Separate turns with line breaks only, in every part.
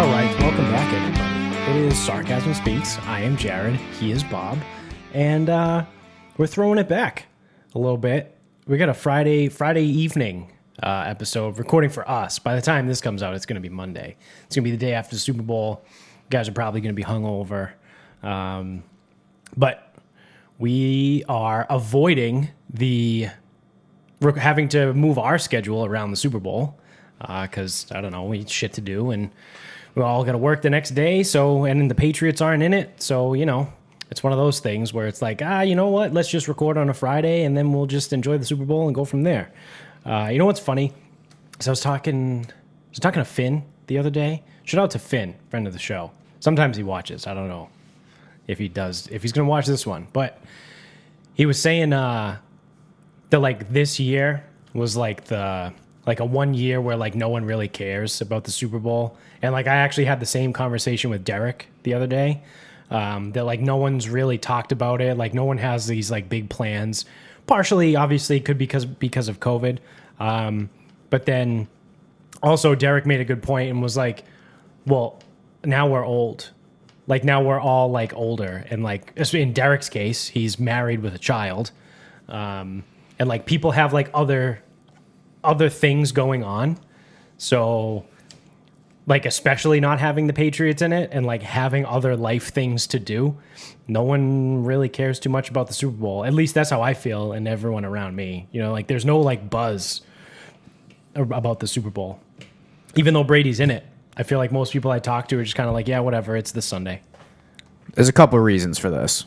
All right, welcome back, everybody. It is Sarcasm Speaks. I am Jared. He is Bob, and we're throwing it back a little bit. We got a Friday evening episode recording for us. By the time this comes out, it's going to be Monday. It's going to be the day after the Super Bowl. You guys are probably going to be hungover, but we are avoiding having to move our schedule around the Super Bowl because I don't know, we had shit to do and. We all got to work the next day, and the Patriots aren't in it, so, it's one of those things where it's like, you know what, let's just record on a Friday, and then we'll just enjoy the Super Bowl and go from there. You know what's funny? So I was talking to Finn the other day. Shout out to Finn, friend of the show. Sometimes he watches. I don't know if he's going to watch this one, but he was saying that, this year was, a 1 year where, no one really cares about the Super Bowl. And, I actually had the same conversation with Derek the other day, that, no one's really talked about it. No one has these, big plans. Partially, obviously, could because of COVID. But then also Derek made a good point and was like, well, now we're old. Now we're all, older. And, in Derek's case, he's married with a child. And, people have, other things going on. So... especially not having the Patriots in it and, having other life things to do. No one really cares too much about the Super Bowl. At least that's how I feel and everyone around me. There's no, buzz about the Super Bowl. Even though Brady's in it, I feel like most people I talk to are just kind of yeah, whatever, it's this Sunday.
There's a couple of reasons for this.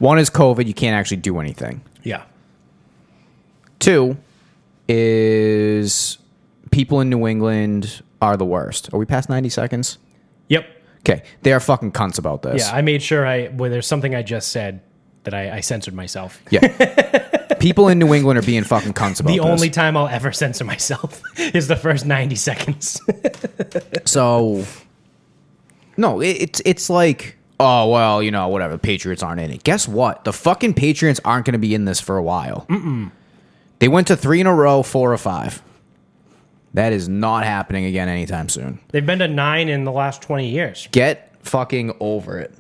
One is COVID. You can't actually do anything.
Yeah.
Two is people in New England... are the worst. Are we past 90 seconds?
Yep.
Okay. They are fucking cunts about this.
Yeah, I made sure there's something I just said that I censored myself.
Yeah. People in New England are being fucking cunts about this.
The only time I'll ever censor myself is the first 90 seconds.
So, no, it's oh, well, whatever. The Patriots aren't in it. Guess what? The fucking Patriots aren't going to be in this for a while. Mm-mm. They went to 3 in a row, 4 or 5. That is not happening again anytime soon.
They've been to 9 in the last 20 years.
Get fucking over it.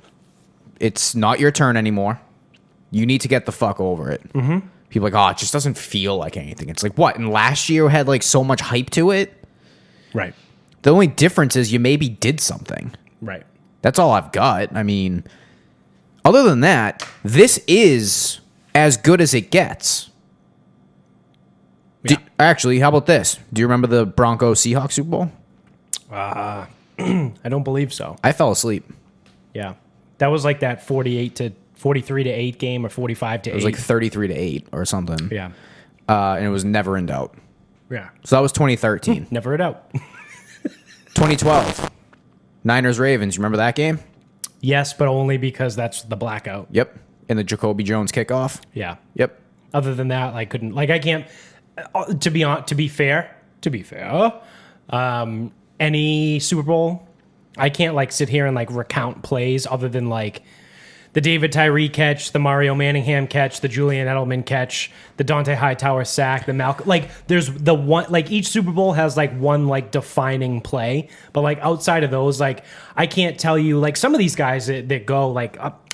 It's not your turn anymore. You need to get the fuck over it. Mm-hmm. People are it just doesn't feel like anything. It's what? And last year had so much hype to it?
Right.
The only difference is you maybe did something.
Right.
That's all I've got. I mean, other than that, this is as good as it gets.
Yeah.
Actually, how about this? Do you remember the Broncos-Seahawks Super Bowl?
I don't believe so.
I fell asleep.
Yeah. That was that 43-8 game or 45-8.
It was 33-8 or something.
Yeah.
And it was never in doubt.
Yeah.
So that was 2013.
Never in doubt.
2012. Niners-Ravens. You remember that game?
Yes, but only because that's the blackout.
Yep. And the Jacoby Jones kickoff?
Yeah.
Yep.
Other than that, I couldn't. I can't... To be fair, any Super Bowl, I can't sit here and recount plays other than the David Tyree catch, the Mario Manningham catch, the Julian Edelman catch, the Dante Hightower sack, the Malcolm. There's the one. Each Super Bowl has one defining play, but outside of those, I can't tell you some of these guys that go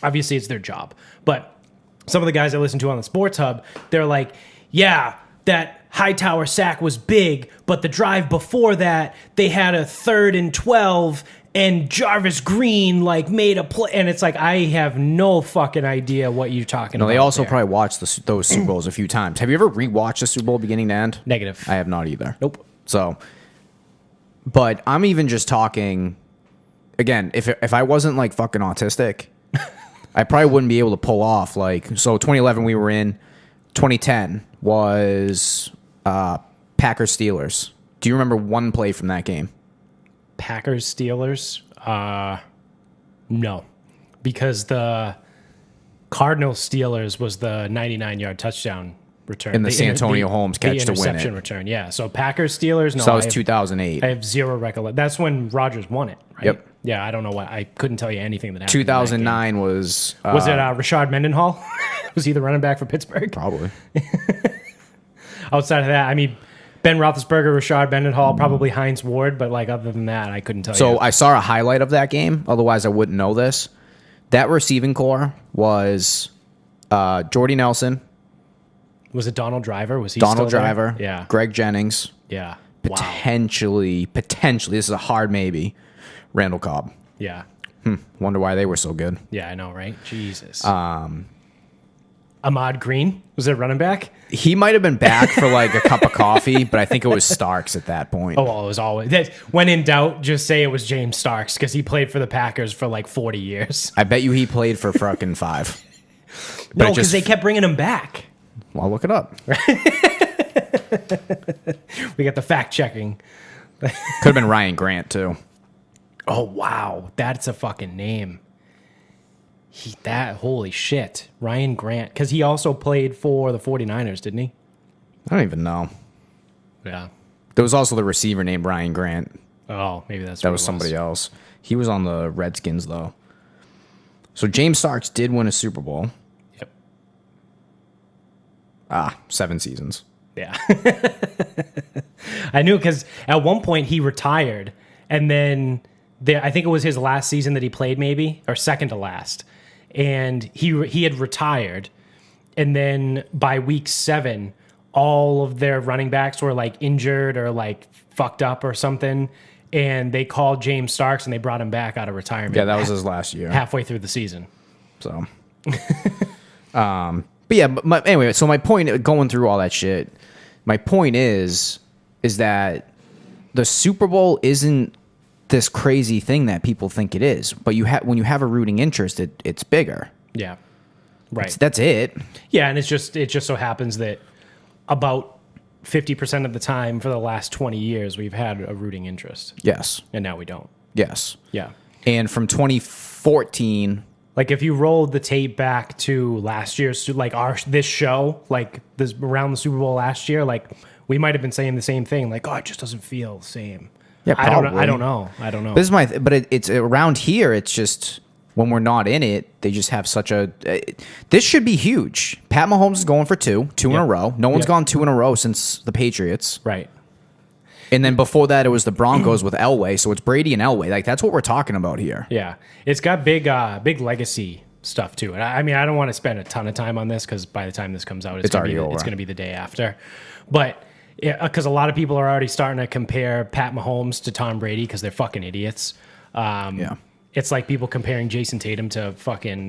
obviously it's their job, but some of the guys I listen to on the Sports Hub, they're yeah. That Hightower sack was big, but the drive before that, they had a 3rd and 12, and Jarvis Green made a play, and it's I have no fucking idea what you're talking about.
No, they also
there.
probably watched those Super Bowls a few times. Have you ever rewatched the Super Bowl beginning to end?
Negative.
I have not either.
Nope.
So, but I'm even just talking. Again, if I wasn't fucking autistic, I probably wouldn't be able to pull off so 2011 we were in. 2010 was Packers Steelers. Do you remember one play from that game?
Packers Steelers? No, because the Cardinals Steelers was the 99-yard touchdown return.
And the Santonio Holmes catch to win it.
The interception return, yeah. So Packers Steelers, no.
So that was 2008.
I have zero recollection. That's when Rodgers won it, right?
Yep.
Yeah, I don't know what. I couldn't tell you anything that happened.
2009 was...
was it Rashard Mendenhall? Was he the running back for Pittsburgh?
Probably.
Outside of that, I mean, Ben Roethlisberger, Rashard Mendenhall, probably Heinz Ward, but like other than that, I couldn't tell you.
So I saw a highlight of that game. Otherwise, I wouldn't know this. That receiving core was Jordy Nelson,
Was it Donald Driver? Was he
Donald
still there?
Driver,
Yeah.
Greg Jennings,
Yeah. Wow.
potentially, this is a hard maybe, Randall Cobb.
Yeah.
Wonder why they were so good.
Yeah, I know, right? Jesus. Ahmad Green was it running back?
He might have been back for like a cup of coffee, but I think it was Starks at that point.
Oh, well, it was always when in doubt, just say it was James Starks because he played for the Packers for like 40 years.
I bet you he played for fucking 5.
No, because they kept bringing him back.
Well, look it up.
We got the fact checking.
Could have been Ryan Grant too.
Oh wow, that's a fucking name. Holy shit, Ryan Grant, because he also played for the 49ers, didn't he?
I don't even know.
Yeah.
There was also the receiver named Ryan Grant.
Oh, maybe that
was somebody else. He was on the Redskins though. So James Starks did win a Super Bowl.
Yep.
7 seasons.
Yeah. I knew because at one point he retired, and then I think it was his last season that he played, maybe, or second to last. And he had retired, and then by week 7, all of their running backs were like injured or like fucked up or something, and they called James Starks and they brought him back out of retirement.
Yeah, that was his last year.
Halfway through the season.
So, but yeah, anyway, so my point, going through all that shit, my point is that the Super Bowl isn't this crazy thing that people think it is, but when you have a rooting interest, it's bigger.
Yeah. Right.
That's it.
Yeah, and it just so happens that about 50% of the time for the last 20 years we've had a rooting interest.
Yes.
And now we don't.
Yes.
Yeah.
And from 2014,
like if you rolled the tape back to last year's, like this show, like this around the Super Bowl last year, like we might have been saying the same thing, like, oh, it just doesn't feel the same.
Yeah, probably.
I don't know.
This is but it's around here. It's just when we're not in it, they just have such a. This should be huge. Pat Mahomes is going for two in a row. No one's gone 2 in a row since the Patriots.
Right.
And then before that, it was the Broncos with Elway. So it's Brady and Elway. Like that's what we're talking about here.
Yeah, it's got big legacy stuff to it. I mean, I don't want to spend a ton of time on this because by the time this comes out, it's
already over.
It's going to be the day after. But because a lot of people are already starting to compare Pat Mahomes to Tom Brady because they're fucking idiots.
Yeah.
It's like people comparing Jason Tatum to fucking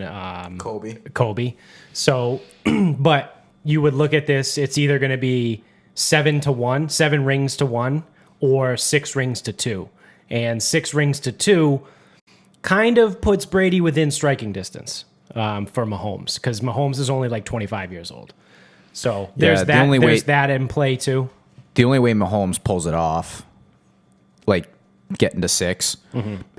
Kobe. So, but you would look at this, it's either going to be 7-1, 7 rings to 1, or 6 rings to 2. And 6 rings to 2 kind of puts Brady within striking distance for Mahomes because Mahomes is only like 25 years old. So there's that in play too.
The only way Mahomes pulls it off, like getting to 6,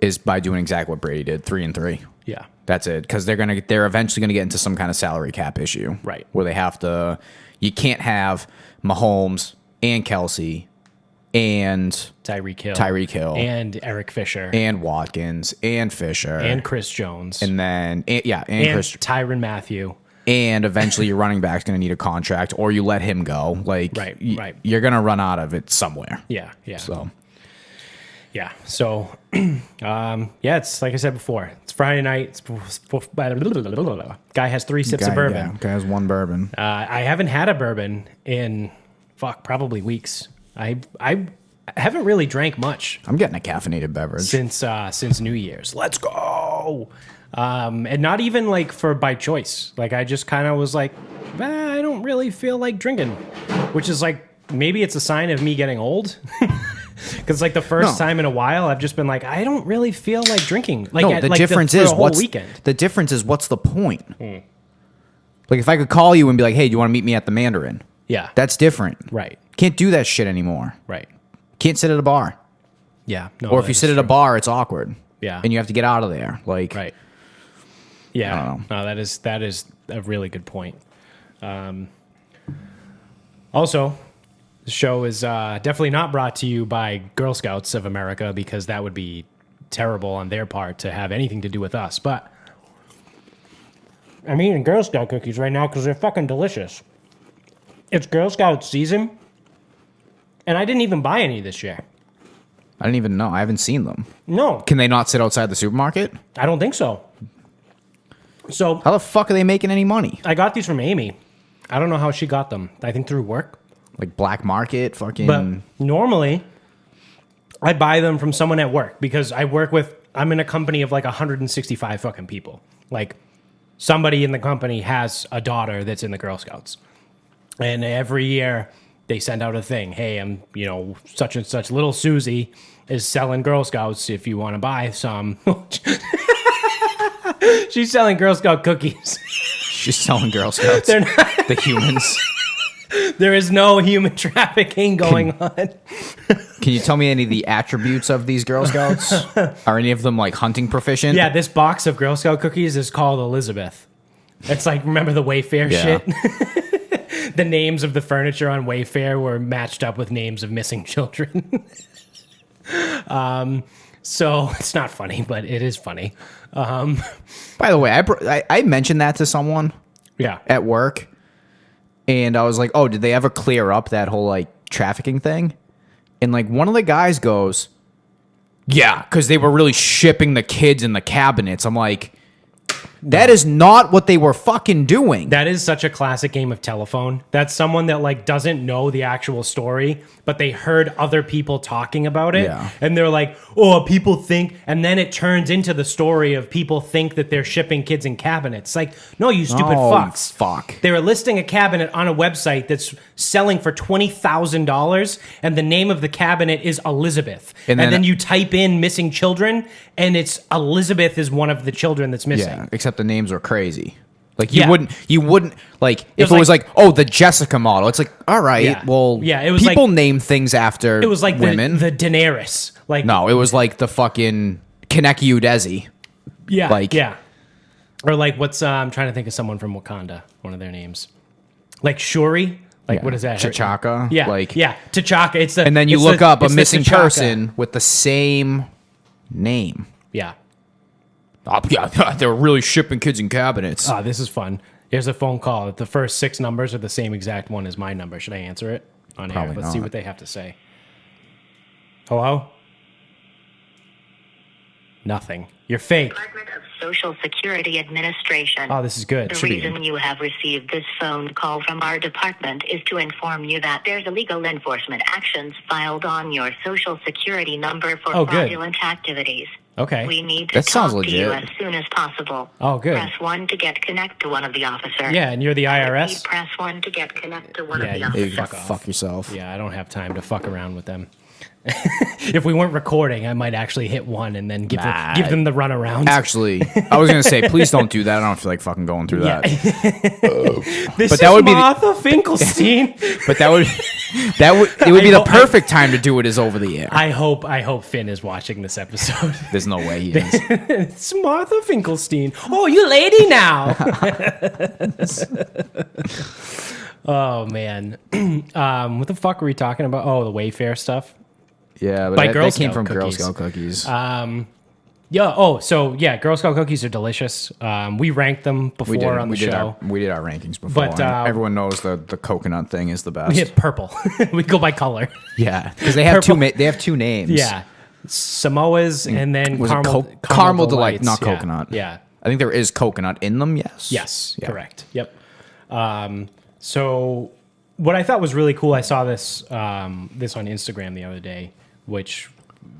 is by doing exactly what Brady did, 3-3.
Yeah,
that's it. Because they're eventually gonna get into some kind of salary cap issue,
right?
Where they have to. You can't have Mahomes and Kelsey and
Tyreek Hill and Eric Fisher
and Watkins and Fisher
and Chris Jones
and then and
Tyrann Mathieu.
And eventually your running back's going to need a contract or you let him go. Like,
right.
You're going to run out of it somewhere.
Yeah. So, it's like I said before, it's Friday night. Guy has 3 sips of bourbon.
Yeah, guy has 1 bourbon.
I haven't had a bourbon in, probably weeks. I haven't really drank much.
I'm getting a caffeinated beverage.
Since New Year's. Let's go. And not even like by choice. Like I just kind of was like, I don't really feel like drinking, which is like, maybe it's a sign of me getting old. Because like the first time in a while, I've just been like, I don't really feel like drinking. Like
the difference is what's the point? Like if I could call you and be like, hey, do you want to meet me at the Mandarin?
Yeah.
That's different.
Right.
Can't do that shit anymore.
Right.
Can't sit at a bar.
Yeah. No,
or if you sit at a bar, it's awkward.
Yeah.
And you have to get out of there. Like,
right. Yeah. No, that is a really good point. Also, the show is definitely not brought to you by Girl Scouts of America because that would be terrible on their part to have anything to do with us. But I'm eating Girl Scout cookies right now because they're fucking delicious. It's Girl Scout season, And I didn't even buy any this year.
I didn't even know. I haven't seen them.
No,
Can they not sit outside the supermarket?
I don't think so. So
How the fuck are they making any money?
I got these from Amy. I don't know how she got them. I think through work.
Like black market, fucking.
But normally, I buy them from someone at work because I'm in a company of like 165 fucking people. Like, somebody in the company has a daughter that's in the Girl Scouts. And every year they send out a thing. Hey, I'm, such and such. Little Susie is selling Girl Scouts if you want to buy some. She's selling Girl Scout cookies.
She's selling Girl Scouts.
They're not,
The humans.
there is no human trafficking going on.
Can you tell me any of the attributes of these Girl Scouts? Are any of them like hunting proficient?
Yeah, this box of Girl Scout cookies is called Elizabeth. It's like, remember the Wayfair
Yeah.
shit? The names of the furniture on Wayfair were matched up with names of missing children. So it's not funny, but it is funny.
By the way, I mentioned that to someone
Yeah.
at work, and I was like, "Oh, did they ever clear up that whole like trafficking thing?" And like one of the guys goes, "Yeah, because they were really shipping the kids in the cabinets." I'm like, that is not what they were fucking doing.
That is such a classic game of telephone. That's someone that like doesn't know the actual story, but they heard other people talking about it.
Yeah.
And they're like, oh, people think, and then it turns into the story of people think that they're shipping kids in cabinets. Like, no, you stupid
Oh,
fucks.
fuck.
They were listing a cabinet on a website that's selling for $20,000, and the name of the cabinet is Elizabeth. And
And
then
then
you type in missing children, and it's Elizabeth is one of the children that's missing.
Yeah, except the names are crazy. Like
Yeah.
you wouldn't like if
was
it was like, oh, the Jessica model. It's like, all right,
Yeah.
well,
Yeah, it was
people
like-
name things after
It was like
women.
the Daenerys. Like,
No, it was like the fucking Kaneki Udezi.
yeah,
like-
yeah. Or like what's I'm trying to think of someone from Wakanda. One of their names, like Shuri. Like
Yeah.
what is that?
T'Chaka?
Yeah,
Like-
yeah, T'Chaka. It's the
And then you
it's
look
the-
up a
it's the
missing
T'Chaka.
person with the same name.
Yeah.
Oh, yeah, they were really shipping kids in cabinets.
Oh, this is fun. Here's a phone call. The first 6 numbers are the same exact one as my number. Should I answer it on air?
Probably
Let's see
not.
what they have to say. Hello? Nothing. You're fake.
Department of Social Security Administration.
Oh, this is good.
The
Should be-
reason you have received this phone call from our department is to inform you that there's illegal enforcement actions filed on your Social Security number for
Oh, good.
fraudulent activities.
Okay.
We need to
That sounds
talk to you
legit.
as soon as possible.
Oh, good.
Press 1 to get connect to one of the officers.
Yeah, and you're the
Repeat,
IRS?
press 1 to get connect to one
Yeah,
of the
you
officers.
You
fuck
can
off.
fuck yourself.
Yeah, I don't have time to fuck around with them. If we weren't recording, I might actually hit one and then give them the runaround.
Actually, I was gonna say, please don't do that. I don't feel like fucking going through that.
This
But that
is
would be the-
Martha Finkelstein.
But it would be the perfect time to do it is over the air.
I hope Finn is watching this episode.
There's no way he is.
It's Martha Finkelstein. Oh, you lady now. Oh man. What the fuck were we talking about? Oh, the Wayfair stuff.
Yeah, but
By
that
Girl
came
Scout
from Girl
cookies.
Scout cookies.
Yeah. Oh, so yeah, Girl Scout cookies are delicious. We ranked them before on the show.
we did our rankings before.
But,
and everyone knows the coconut thing is the best.
We hit purple. We go by color.
Yeah, because they have
Purple.
they have two names.
Yeah. Samoas and then
Was
caramel,
it caramel delight,
Delights.
not
Yeah.
coconut?
Yeah.
I think there is coconut in them. Yes.
Yes,
Yeah.
correct. Yep. So what I thought was really cool, I saw this this on Instagram the other day, which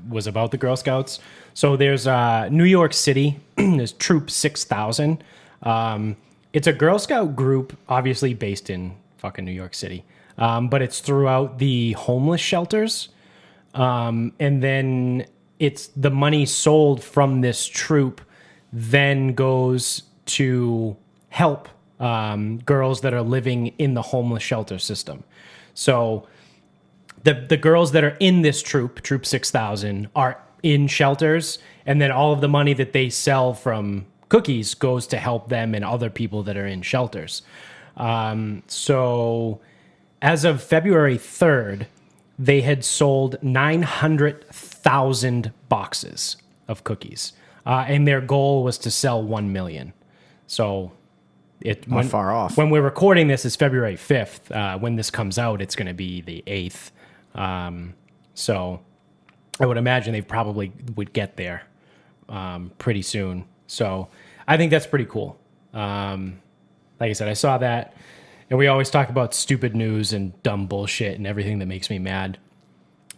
was about the Girl Scouts. So there's New York City, there's Troop 6000. It's a Girl Scout group, obviously based in fucking New York City, but it's throughout the homeless shelters. And then it's the money sold from this troop then goes to help girls that are living in the homeless shelter system. So the girls that are in this troop 6000, are in shelters, and then all of the money that they sell from cookies goes to help them and other people that are in shelters. So as of February 3rd, they had sold 900,000 boxes of cookies. And their goal was to sell 1 million. So
Not far off.
When we're recording this, it's February 5th. When this comes out, it's going to be the 8th. So I would imagine they probably would get there pretty soon. So I think that's pretty cool. Like I said, I saw that, and we always talk about stupid news and dumb bullshit and everything that makes me mad.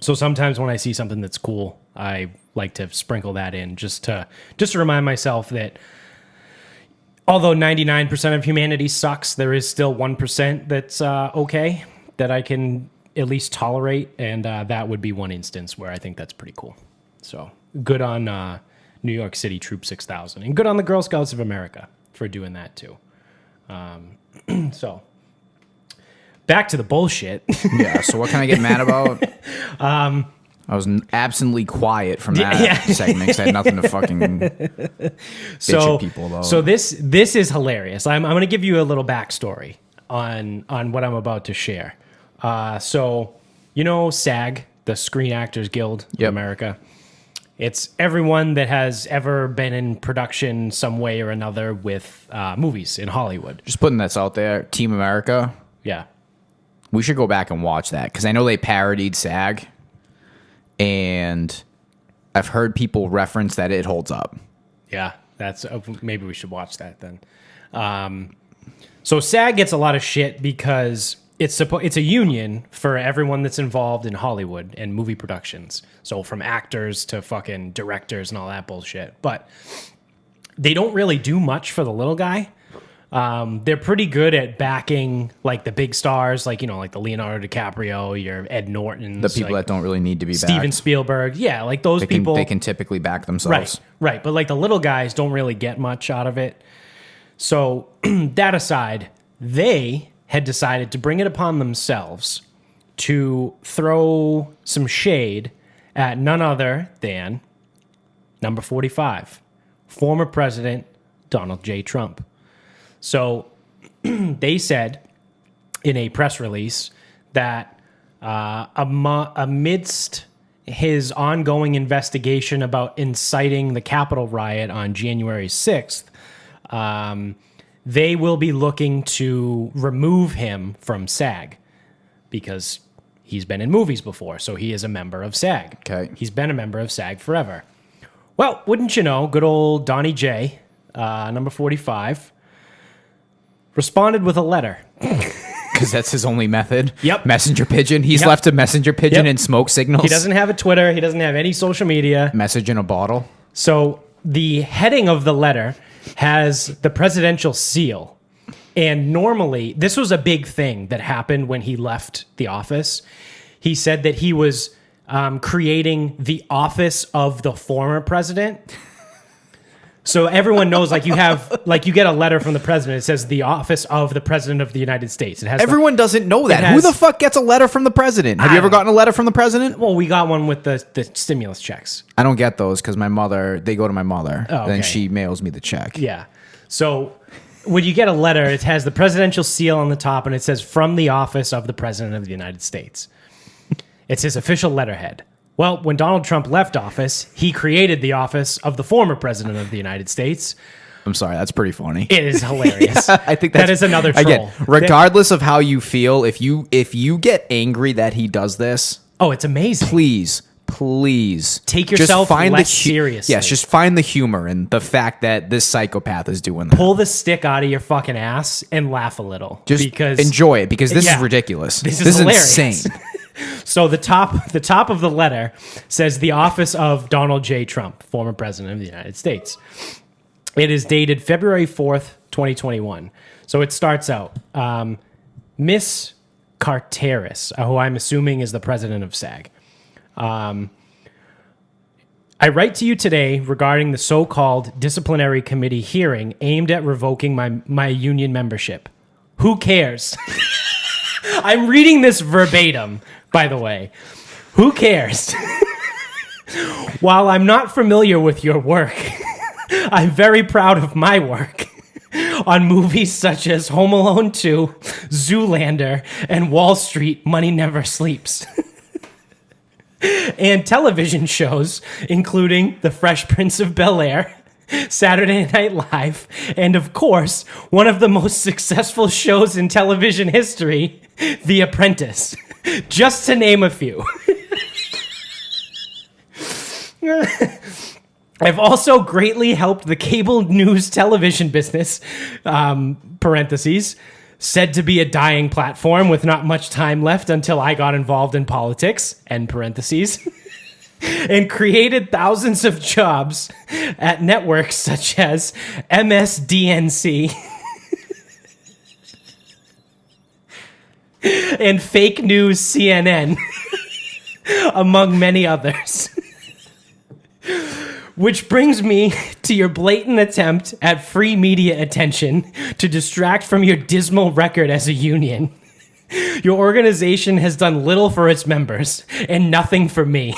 So sometimes when I see something that's cool, I like to sprinkle that in just to remind myself that although 99% of humanity sucks, there is still 1% that's okay, that I can at least tolerate, and that would be one instance where I think that's pretty cool. So good on New York City Troop 6000, and good on the Girl Scouts of America for doing that too. So back to the bullshit.
Yeah. So what can I get mad about? I was absently quiet from that segment because I had nothing to fucking bitch at people about.
So this is hilarious. I'm going to give you a little backstory on what I'm about to share. So you know SAG, the Screen Actors Guild of America. It's everyone that has ever been in production some way or another with movies in Hollywood.
Just putting this out there, Team America.
Yeah.
We should go back and watch that because I know they parodied SAG, and I've heard people reference that it holds up.
Yeah, that's maybe we should watch that then. So SAG gets a lot of shit because it's a union for everyone that's involved in Hollywood and movie productions. So from actors to fucking directors and all that bullshit. But they don't really do much for the little guy. They're pretty good at backing like the big stars, like, you know, like the Leonardo DiCaprio, your Ed Norton,
The people that don't really need to be
Steven
backed.
Spielberg. Yeah, like those people.
They can typically back themselves.
Right. But like the little guys don't really get much out of it. So that aside, they had decided to bring it upon themselves to throw some shade at none other than number 45, former President Donald J. Trump. So they said in a press release that amidst his ongoing investigation about inciting the Capitol riot on January 6th, they will be looking to remove him from SAG because he's been in movies before, so he is a member of SAG.
Okay.
He's been a member of SAG forever. Well, wouldn't you know, good old Donnie J, number 45, responded with a letter.
Because that's his only method.
Yep.
Messenger pigeon. He's left a messenger pigeon and smoke signals.
He doesn't have a Twitter. He doesn't have any social media.
Message in a bottle.
So the heading of the letter has the presidential seal. And normally, this was a big thing that happened when he left the office. He said that he was creating the office of the former president. So everyone knows, like you get a letter from the president. It says the office of the president of the United States. It has
Everyone doesn't know that. Who the fuck gets a letter from the president? Have you ever gotten a letter from the president?
Well, we got one with the stimulus checks.
I don't get those because they go to my mother.
Oh, okay.
Then she mails me the check.
Yeah. So when you get a letter, it has the presidential seal on the top, and it says from the office of the president of the United States. It's his official letterhead. Well, when Donald Trump left office, he created the office of the former president of the United States.
I'm sorry, that's pretty funny.
It is hilarious.
I think
that is another troll.
Again, regardless of how you feel, if you get angry that he does this,
it's amazing.
Please
take yourself less seriously.
Yes, just find the humor in the fact that this psychopath is doing that.
Pull the stick out of your fucking ass and laugh a little.
Just enjoy it because this is ridiculous.
This is
insane.
So the top of the letter says the office of Donald J. Trump, former president of the United States. It is dated February 4th, 2021. So it starts out, Miss Carteris, who I'm assuming is the president of SAG. I write to you today regarding the so-called disciplinary committee hearing aimed at revoking my union membership. Who cares? I'm reading this verbatim, by the way. Who cares? While I'm not familiar with your work, I'm very proud of my work on movies such as Home Alone 2, Zoolander, and Wall Street, Money Never Sleeps. And television shows, including The Fresh Prince of Bel-Air, Saturday Night Live, and of course, one of the most successful shows in television history, The Apprentice. Just to name a few. I've also greatly helped the cable news television business, parentheses, said to be a dying platform with not much time left until I got involved in politics, end parentheses, and created thousands of jobs at networks such as MSDNC and fake news CNN, among many others. Which brings me to your blatant attempt at free media attention to distract from your dismal record as a union. Your organization has done little for its members and nothing for me.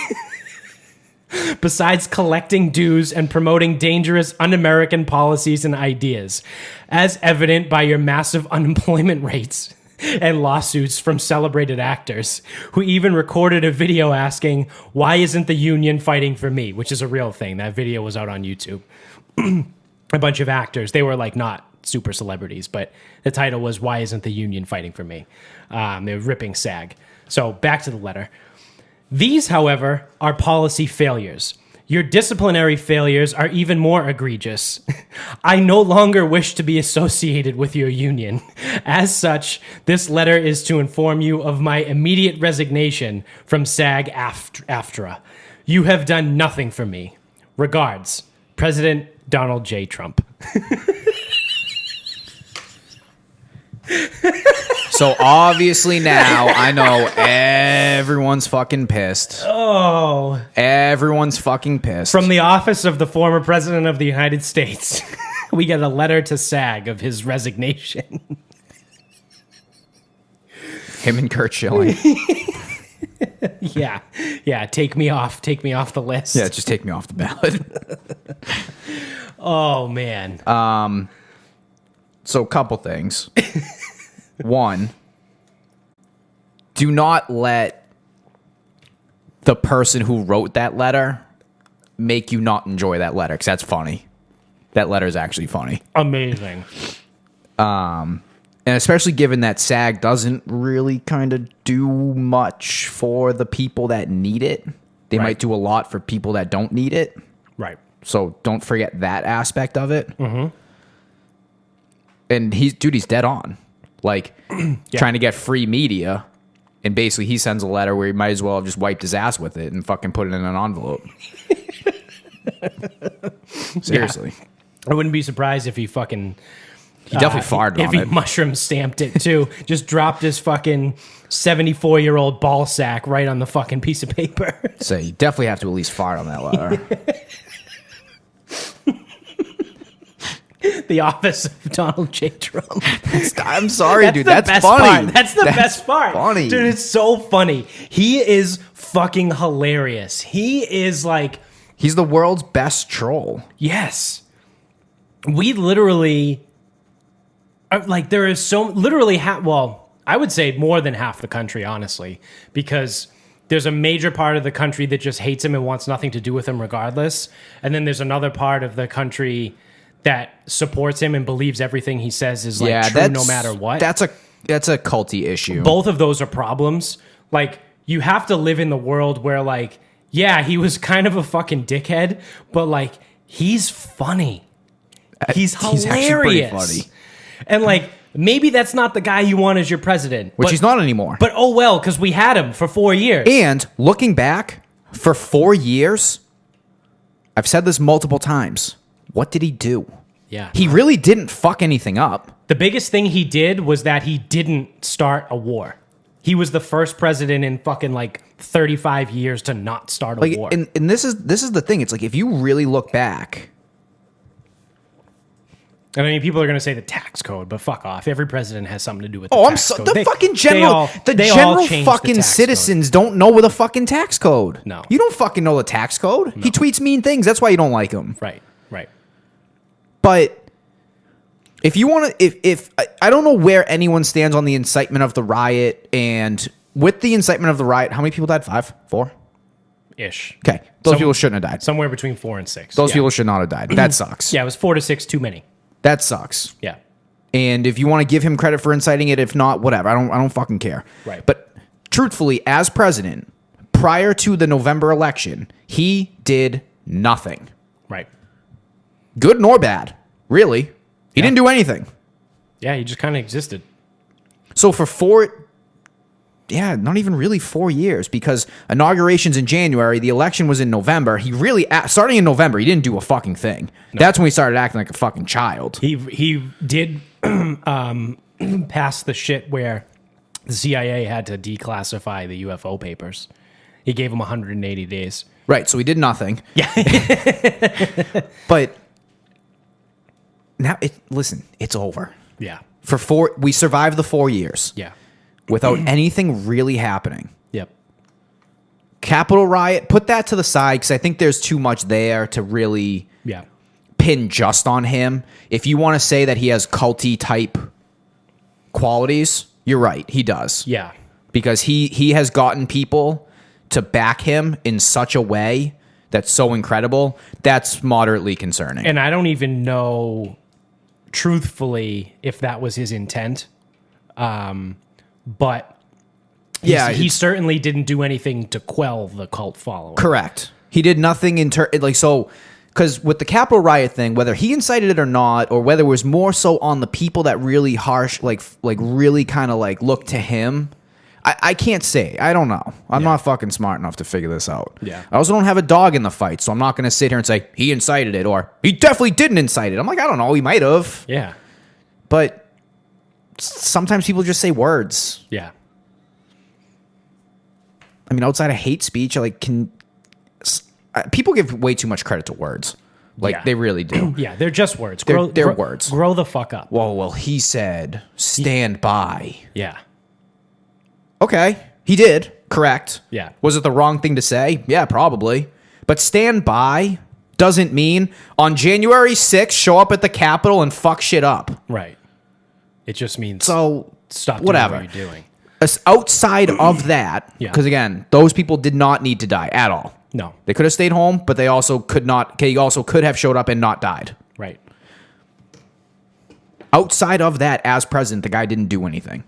Besides collecting dues and promoting dangerous un-American policies and ideas, as evident by your massive unemployment rates and lawsuits from celebrated actors who even recorded a video asking, why isn't the union fighting for me? Which is a real thing. That video was out on YouTube. A bunch of actors, they were like not super celebrities, but the title was, why isn't the union fighting for me? They were ripping SAG. So back to the letter. These, however, are policy failures. Your disciplinary failures are even more egregious. I no longer wish to be associated with your union. As such, this letter is to inform you of my immediate resignation from SAG-AFTRA. You have done nothing for me. Regards, President Donald J. Trump.
So obviously now I know everyone's fucking pissed.
Oh.
Everyone's fucking pissed.
From the office of the former president of the United States, we get a letter to SAG of his resignation.
Him and Kurt Schilling.
Yeah. Take me off the list.
Yeah, just take me off the ballot.
Oh, man.
So a couple things. One, do not let the person who wrote that letter make you not enjoy that letter, because that's funny. That letter is actually funny.
Amazing.
And especially given that SAG doesn't really kind of do much for the people that need it. They might do a lot for people that don't need it.
Right.
So don't forget that aspect of it.
Mm-hmm.
And he's dead on. Like, trying to get free media, and basically he sends a letter where he might as well have just wiped his ass with it and fucking put it in an envelope. Seriously.
Yeah. I wouldn't be surprised if he fucking...
He definitely farted on it.
If he mushroom stamped it, too. Just dropped his fucking 74-year-old ball sack right on the fucking piece of paper.
So you definitely have to at least fart on that letter.
The office of Donald J. Trump.
I'm sorry, dude. That's
best
funny.
Part. That's the best part.
Funny.
Dude, it's so funny. He is fucking hilarious. He is like...
He's the world's best troll.
Yes. We literally... Like, there is so... Literally, I would say more than half the country, honestly. Because there's a major part of the country that just hates him and wants nothing to do with him regardless. And then there's another part of the country that supports him and believes everything he says is like true no matter what.
That's a culty issue.
Both of those are problems. Like, you have to live in the world where, like, yeah, he was kind of a fucking dickhead, but like, he's funny. He's hilarious.
He's actually pretty funny.
And like, maybe that's not the guy you want as your president.
Which he's not anymore.
But oh well, because we had him for 4 years.
And looking back, for 4 years, I've said this multiple times. What did he do?
Yeah.
He really didn't fuck anything up.
The biggest thing he did was that he didn't start a war. He was the first president in fucking like 35 years to not start a war.
And this is the thing. It's like, if you really look back.
And I mean, people are going to say the tax code, but fuck off. Every president has something to do with the tax code.
The fucking general fucking citizens don't know the fucking tax code.
No.
You don't fucking know the tax code. No. He tweets mean things. That's why you don't like him.
Right.
But if you want to, if I don't know where anyone stands on the incitement of the riot, and with the incitement of the riot, how many people died? 5? 4?
Ish.
Okay. Those people shouldn't have died.
Somewhere between 4 and 6.
Those people should not have died. That sucks.
Yeah, it was 4 to 6 too many.
That sucks.
Yeah.
And if you want to give him credit for inciting it, if not, whatever. I don't fucking care.
Right.
But truthfully, as president, prior to the November election, he did nothing.
Right.
Good nor bad, really. He didn't do anything.
Yeah, he just kind of existed.
So for not even really 4 years, because inauguration's in January, the election was in November. He really, starting in November, he didn't do a fucking thing. No. That's when he started acting like a fucking child.
He did pass the shit where the CIA had to declassify the UFO papers. He gave him 180 days.
Right, so he did nothing.
Yeah.
But now, listen, it's over.
Yeah.
We survived the 4 years.
Yeah.
Without anything really happening.
Yep.
Capitol riot, put that to the side because I think there's too much there to really pin just on him. If you want to say that he has culty type qualities, you're right. He does.
Yeah.
Because he has gotten people to back him in such a way that's so incredible. That's moderately concerning.
And I don't even know, truthfully, if that was his intent. But he certainly didn't do anything to quell the cult following.
Correct. He did nothing because with the Capitol riot thing, whether he incited it or not, or whether it was more so on the people that really harsh, like really kind of like looked to him, I can't say. I don't know. I'm not fucking smart enough to figure this out.
Yeah.
I also don't have a dog in the fight, so I'm not going to sit here and say he incited it or he definitely didn't incite it. I'm like, I don't know. He might have.
Yeah.
But sometimes people just say words.
Yeah.
I mean, outside of hate speech, people give way too much credit to words. They really do.
Yeah, they're just words.
They're words.
Grow the fuck up.
Well, he said, stand by.
Yeah.
Okay, he did. Correct.
Yeah.
Was it the wrong thing to say? Yeah, probably. But stand by doesn't mean on January 6th, show up at the Capitol and fuck shit up.
Right. It just means
stop
doing what you're doing.
Outside of that, because again, those people did not need to die at all.
No.
They could have stayed home, but they also could not. He also could have showed up and not died.
Right.
Outside of that, as president, the guy didn't do anything.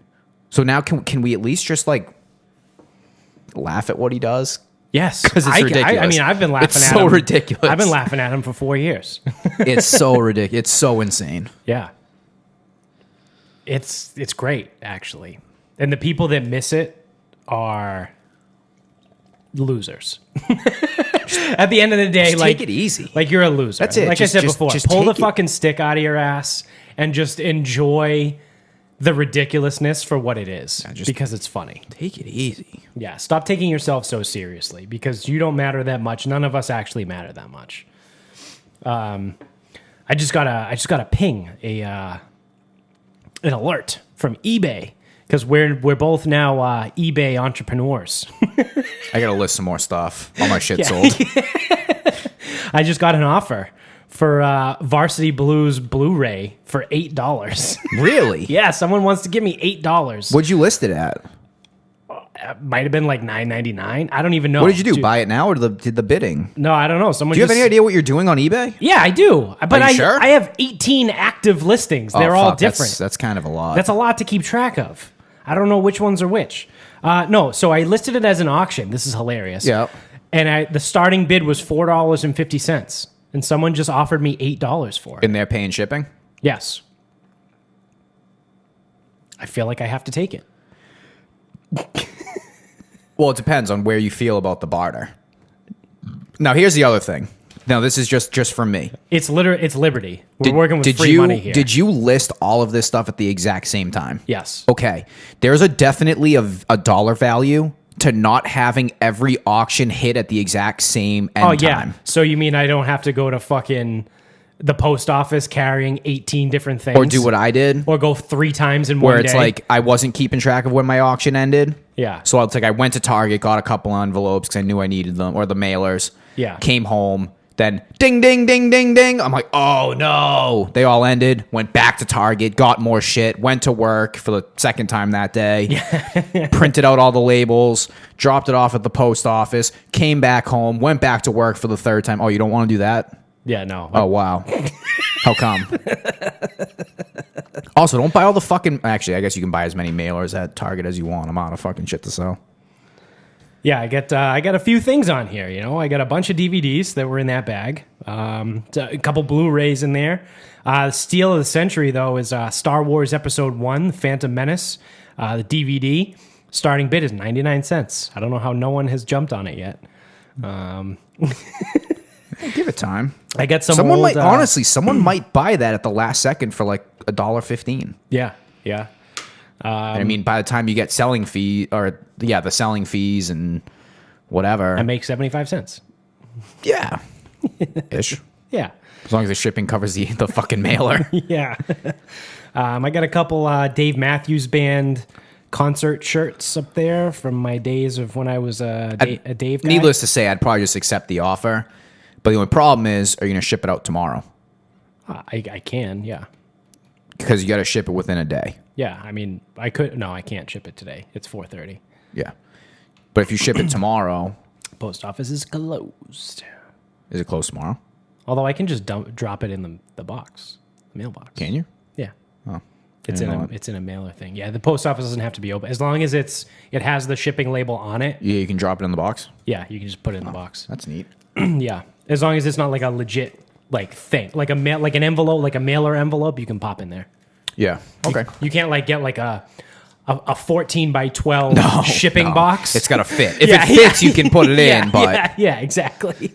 So now can we at least just laugh at what he does?
Yes,
because it's ridiculous.
I mean, I've been laughing.
It's
at
so
him.
ridiculous.
I've been laughing at him for 4 years.
It's so ridiculous. It's so insane.
Yeah. It's great, actually. And the people that miss it are losers. At the end of the day,
just take it easy.
Like you're a loser.
That's it.
Like I said before, pull the fucking stick out of your ass and just enjoy the ridiculousness for what it is, because it's funny.
Take it easy.
Yeah, stop taking yourself so seriously, because you don't matter that much. None of us actually matter that much. I just got a ping, an alert from eBay, because we're both now eBay entrepreneurs.
I gotta list some more stuff. All my shit sold.
I just got an offer for Varsity Blues Blu-ray for $8.
Really?
Yeah, someone wants to give me $8.
What'd you list it at?
Might have been like $9.99. I don't even know.
What did you do? Buy it now or did the bidding?
No, I don't know. Someone.
Do you have any idea what you're doing on eBay?
Yeah, I do. But
Are you sure?
I have 18 active listings. They're all different.
That's kind of a lot.
That's a lot to keep track of. I don't know which ones are which. No, so I listed it as an auction. This is hilarious.
Yeah.
And the starting bid was $4.50, and someone just offered me $8 for it.
And they're paying shipping?
Yes. I feel like I have to take it.
Well, it depends on where you feel about the barter. Now, here's the other thing. Now, this is just from me.
It's Liberty. We're working with free money here.
Did you list all of this stuff at the exact same time?
Yes.
Okay. There's definitely a dollar value to not having every auction hit at the exact same end time.
So you mean I don't have to go to fucking the post office carrying 18 different things?
Or do what I did?
Or go 3 times in one day?
Where it's like I wasn't keeping track of when my auction ended.
Yeah.
So I went to Target, got a couple envelopes because I knew I needed them, or the mailers.
Yeah.
Came home. Then ding, ding, ding, ding, ding. I'm like, oh no. They all ended. Went back to Target, got more shit, went to work for the second time that day. Yeah. Printed out all the labels, dropped it off at the post office, came back home, went back to work for the third time. Oh, you don't want to do that?
Yeah, no.
Oh, wow. How come? Also, don't buy all the fucking... Actually, I guess you can buy as many mailers at Target as you want. I'm out of fucking shit to sell.
Yeah, I got a few things on here. You know, I got a bunch of DVDs that were in that bag. A couple Blu-rays in there. Steal of the Century though is Star Wars Episode 1, The Phantom Menace. The DVD starting bid is 99 cents. I don't know how no one has jumped on it yet.
Give it time.
I get some.
Someone
old,
might honestly. Someone might buy that at the last second for like $1.15.
Yeah.
I mean, by the time you get selling fee the selling fees and whatever,
I make 75 cents.
yeah, ish.
Yeah.
As long as the shipping covers the fucking mailer.
Yeah. I got a couple Dave Matthews Band concert shirts up there from my days of when I was a Dave guy.
Needless to say, I'd probably just accept the offer. But the only problem is, are you going to ship it out tomorrow?
I can, yeah.
Because you got to ship it within a day.
Yeah, I mean, I can't ship it today. It's 4:30.
Yeah. But if you ship it tomorrow...
Post office is closed.
Is it closed tomorrow?
Although I can just drop it in the box, the mailbox.
Can you?
Yeah.
Oh.
It's in a mailer thing. Yeah, the post office doesn't have to be open. As long as it has the shipping label on it.
Yeah, you can drop it in the box?
Yeah, you can just put it in the box.
That's neat.
Yeah. As long as it's not like a legit thing. Like an envelope, like a mailer envelope, you can pop in there.
Yeah. Okay.
You can't get like a 14 by 12 shipping box.
It's got to fit. If it fits, you can put it in, but...
Yeah, exactly.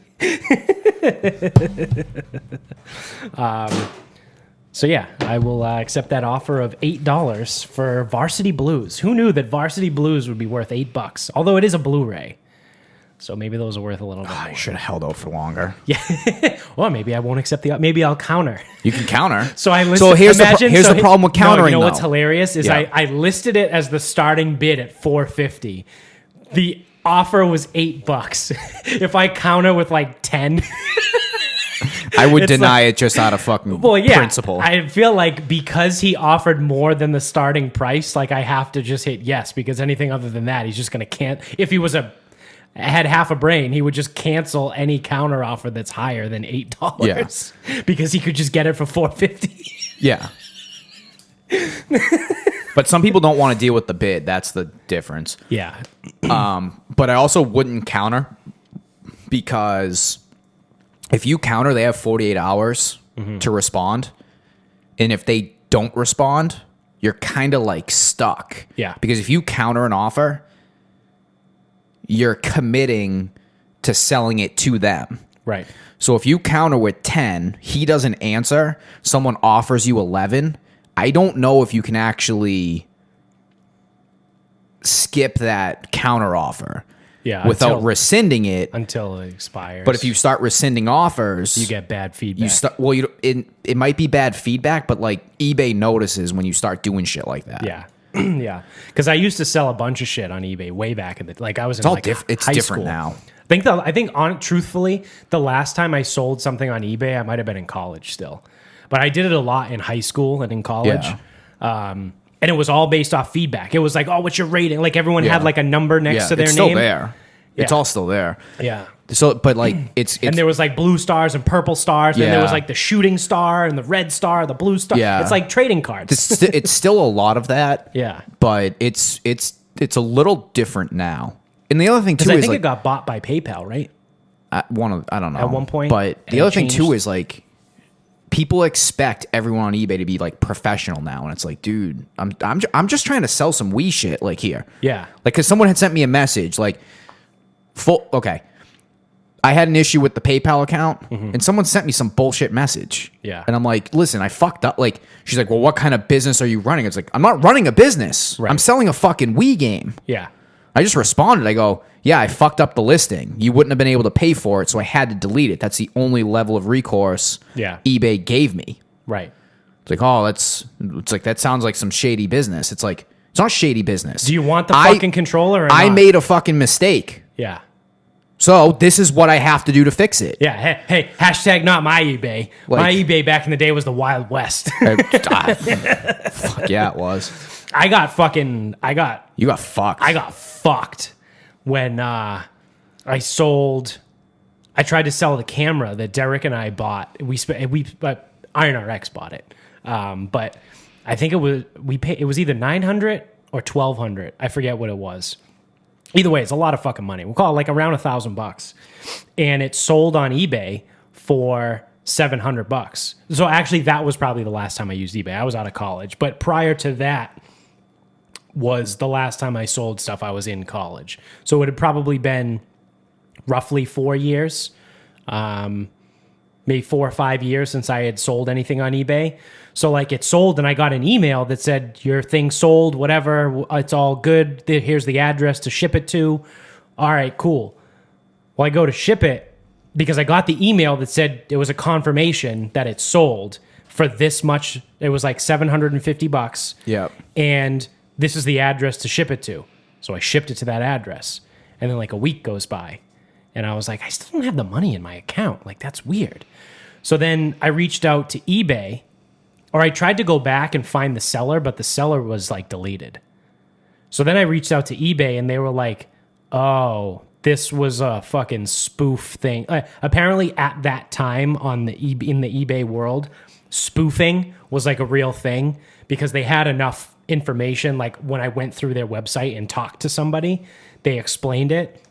So yeah, I will accept that offer of $8 for Varsity Blues. Who knew that Varsity Blues would be worth $8? Although it is a Blu-ray. So maybe those are worth a little bit more.
I should have held out for longer.
Yeah. Well, maybe I won't accept maybe I'll counter.
You can counter.
So I listed.
So here's the problem with countering.
You know what's
though.
hilarious is
Yeah.
I listed it as the starting bid at $4.50. The offer was $8. If I counter with like 10,
I would
It's
deny it just out of fucking principle.
I feel like because he offered more than the starting price, like I have to just hit yes, because anything other than that, he's just gonna can't. If he had half a brain, he would just cancel any counter offer that's higher than $8 because he could just get it for $4.50.
Yeah. But some people don't want to deal with the bid. That's the difference.
Yeah.
But I also wouldn't counter because if you counter, they have 48 hours to respond. And if they don't respond, you're kind of like stuck.
Yeah.
Because if you counter an offer, you're committing to selling it to them.
Right.
So if you counter with 10, he doesn't answer, someone offers you 11, I don't know if you can actually skip that counter offer without rescinding it
until it expires.
But if you start rescinding offers,
you get bad feedback.
It might be bad feedback, but like eBay notices when you start doing shit like that.
Yeah. Yeah, because I used to sell a bunch of shit on eBay way back in the I was in
it's
high
different
school.
now.
I think truthfully, the last time I sold something on eBay, I might have been in college still, but I did it a lot in high school and in college.
Yeah.
And it was all based off feedback. It was like, oh, what's your rating? Like everyone had like a number next to their
it's
name.
still there.
Yeah.
It's all still there.
Yeah.
So, but like it's
and there was like blue stars and purple stars, and there was like the shooting star and the red star, the blue star.
Yeah.
It's like trading cards.
It's still a lot of that.
Yeah.
But it's a little different now. And the other thing too
I
is
think
like
it got bought by PayPal, right?
I don't know.
At one point.
But the other thing too is like people expect everyone on eBay to be like professional now, and it's like, dude, I'm just trying to sell some Wii shit like here.
Yeah.
Like, cause someone had sent me a message like, okay, I had an issue with the PayPal account, and someone sent me some bullshit message.
Yeah.
And I'm like, listen, I fucked up. Like, she's like, well, what kind of business are you running? It's like, I'm not running a business.
Right.
I'm selling a fucking Wii game.
Yeah.
I just responded. I go, yeah, I fucked up the listing. You wouldn't have been able to pay for it, so I had to delete it. That's the only level of recourse eBay gave me.
Right.
It's like, it's like, that sounds like some shady business. It's like, it's not shady business.
Do you want the fucking controller or
I
not?
made a fucking mistake.
Yeah.
So this is what I have to do to fix it.
Yeah. Hey, hashtag not my eBay. My eBay back in the day was the Wild West.
Fuck yeah, it was.
You got fucked.
I
got fucked when I tried to sell the camera that Derek and I bought. Iron RX bought it. But I think it was either $900 or $1,200. I forget what it was. Either way, it's a lot of fucking money. We'll call it like around $1,000, and it sold on eBay for $700. So actually, that was probably the last time I used eBay. I was out of college, but prior to that was the last time I sold stuff. I was in college, so it had probably been roughly 4 years, maybe 4 or 5 years since I had sold anything on eBay. So like it sold, and I got an email that said your thing sold, whatever, it's all good. Here's the address to ship it to. All right, cool. Well, I go to ship it because I got the email that said it was a confirmation that it sold for this much. It was like $750.
Yeah.
And this is the address to ship it to. So I shipped it to that address. And then like a week goes by. And I was like, I still don't have the money in my account. Like, that's weird. So then I reached out to eBay, or I tried to go back and find the seller, but the seller was like deleted. So then I reached out to eBay, and they were like, oh, this was a fucking spoof thing. Apparently at that time in the eBay world, spoofing was like a real thing because they had enough information. Like when I went through their website and talked to somebody, they explained it.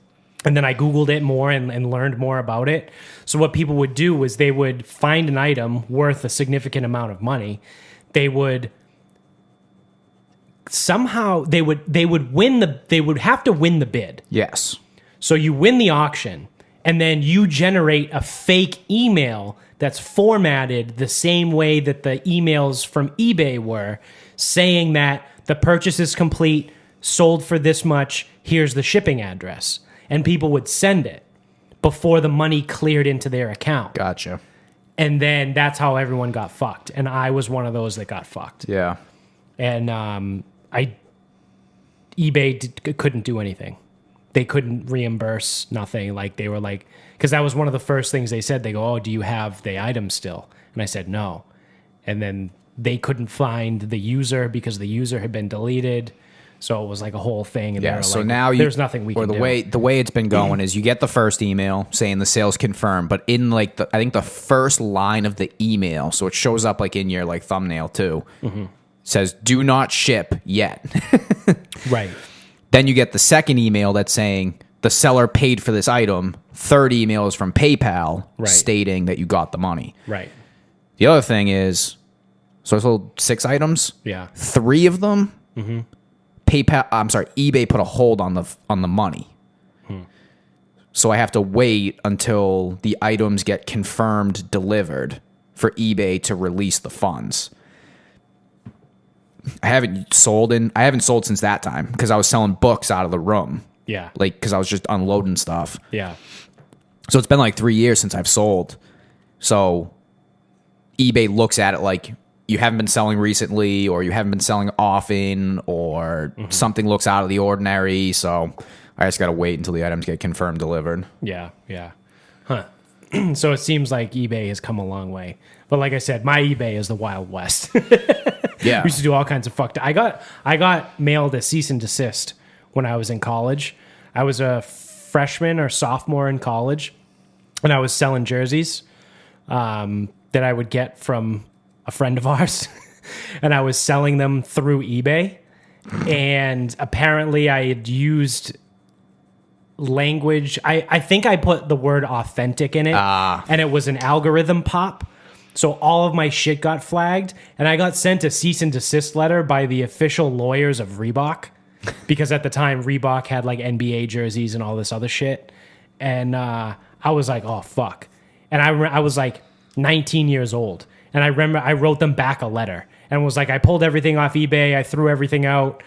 And then I Googled it more and learned more about it. So what people would do was they would find an item worth a significant amount of money. They would somehow they would have to win the bid.
Yes.
So you win the auction, and then you generate a fake email that's formatted the same way that the emails from eBay were, saying that the purchase is complete, sold for this much, here's the shipping address. And people would send it before the money cleared into their account.
Gotcha.
And then that's how everyone got fucked. And I was one of those that got fucked.
Yeah.
And eBay couldn't do anything. They couldn't reimburse nothing. Like they were like, because that was one of the first things they said. They go, oh, do you have the item still? And I said, no. And then they couldn't find the user because the user had been deleted. So it was like a whole thing. And
Yeah. So
like,
now
there's nothing we can do.
The way it's been going is you get the first email saying the sale's confirmed, but in like I think the first line of the email, so it shows up like in your like thumbnail too, says do not ship yet.
Right.
Then you get the second email that's saying the seller paid for this item. Third email is from PayPal stating that you got the money.
Right.
The other thing is, so I sold 6 items.
Yeah.
3 of them, eBay put a hold on the money. So I have to wait until the items get confirmed delivered for eBay to release the funds. I haven't sold since that time because I was selling books out of the room.
Yeah.
Like, because I was just unloading stuff.
Yeah.
So it's been like 3 years since I've sold. So eBay looks at it like you haven't been selling recently, or you haven't been selling often, or something looks out of the ordinary. So I just got to wait until the items get confirmed delivered.
Yeah. Yeah. Huh. So it seems like eBay has come a long way. But like I said, my eBay is the Wild West.
Yeah.
We used to do all kinds of fucked. I got mailed a cease and desist when I was in college. I was a freshman or sophomore in college, and I was selling jerseys that I would get from a friend of ours, and I was selling them through eBay. And apparently I had used language. I think I put the word authentic in it, and it was an algorithm pop. So all of my shit got flagged, and I got sent a cease and desist letter by the official lawyers of Reebok, because at the time Reebok had like NBA jerseys and all this other shit. And I was like, oh, fuck. And I was like 19 years old. And I remember I wrote them back a letter and was like, I pulled everything off eBay. I threw everything out.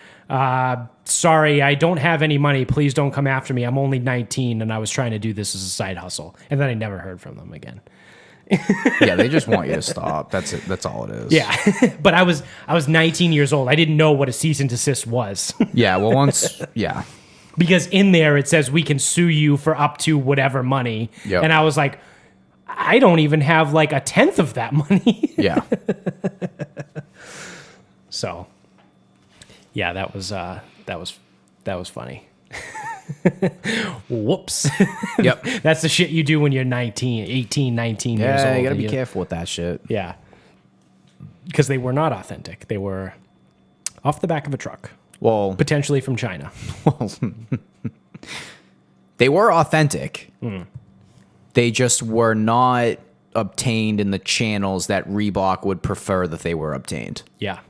Sorry, I don't have any money. Please don't come after me. I'm only 19, and I was trying to do this as a side hustle. And then I never heard from them again.
Yeah, they just want you to stop. That's it. That's all it is.
Yeah, but I was 19 years old. I didn't know what a cease and desist was.
Yeah, well, yeah.
Because in there it says we can sue you for up to whatever money.
Yep.
And I was like, I don't even have like a tenth of that money.
Yeah.
So, yeah, that was funny. Whoops.
Yep.
That's the shit you do when you're 19 years old.
Yeah, you gotta be careful with that shit.
Yeah. Because they were not authentic. They were off the back of a truck.
Well,
Potentially from China.
well, They were authentic. They just were not obtained in the channels that Reebok would prefer that they were obtained.
Yeah.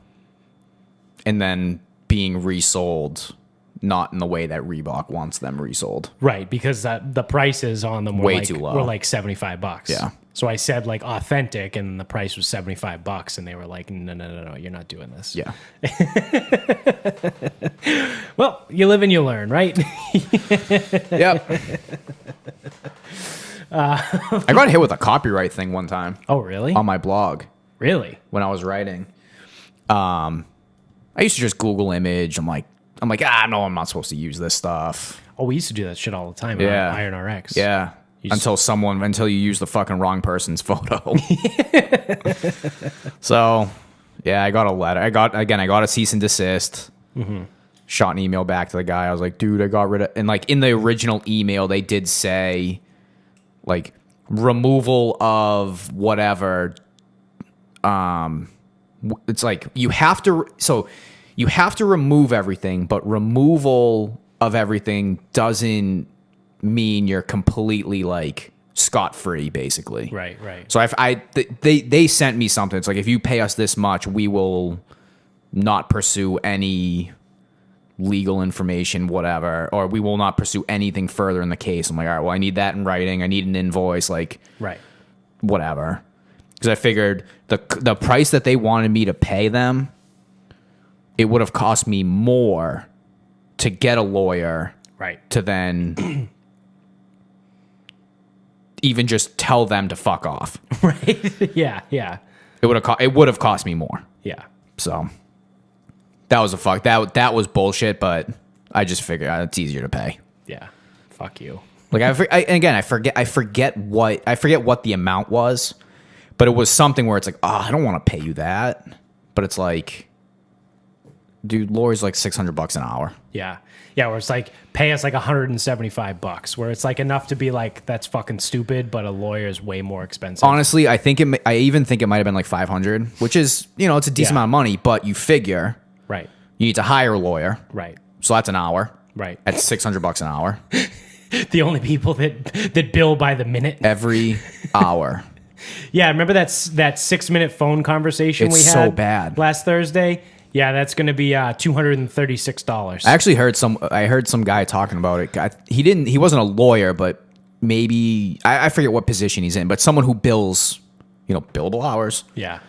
And then being resold not in the way that Reebok wants them resold.
Right, because the prices on them were
Way
like,
too low.
were like $75.
Yeah.
So I said like authentic, and the price was $75, and they were like, no, you're not doing this.
Yeah.
Well, you live and you learn, right?
Yep. I got hit with a copyright thing one time
Oh, really?
on my blog
Really?
when I was writing. I used to just Google image. I'm like, no, I'm not supposed to use this stuff.
Oh, we used to do that shit all the time.
Yeah.
On Iron RX.
Yeah. Until you use the fucking wrong person's photo. So, yeah, I got a letter. I got a cease and desist. Shot an email back to the guy. I was like, dude, I got rid of, and like in the original email, they did say like removal of whatever. It's like you have to remove everything, but removal of everything doesn't mean you're completely like scot-free, basically.
Right.
So they sent me something. It's like, if you pay us this much, we will not pursue any legal information, whatever, or we will not pursue anything further in the case. I'm like, all right, well, I need that in writing. I need an invoice, like,
Right.
whatever. Because I figured the price that they wanted me to pay them, it would have cost me more to get a lawyer
Right.
to then even just tell them to fuck off.
Right. Yeah.
It would have cost me more.
Yeah.
So that was that was bullshit. But I just figured it's easier to pay.
Yeah. Fuck you.
Like I forget what the amount was, but it was something where it's like, I don't want to pay you that. But it's like, dude, lawyer's like $600 an hour.
Yeah. Yeah, where it's like, pay us like $175, where it's like enough to be like, that's fucking stupid, but a lawyer is way more expensive.
Honestly, I even think it might have been like 500, which is, it's a decent amount of money, but you figure
Right.
you need to hire a lawyer.
Right.
So that's an hour.
Right.
At $600 an hour.
The only people that bill by the minute.
Every hour.
Yeah, remember that 6-minute phone conversation
It's
we
so
had
bad.
last Thursday? Yeah, that's going to be $236.
I actually heard some guy talking about it. He wasn't a lawyer, but maybe I forget what position he's in, but someone who bills, billable hours.
Yeah.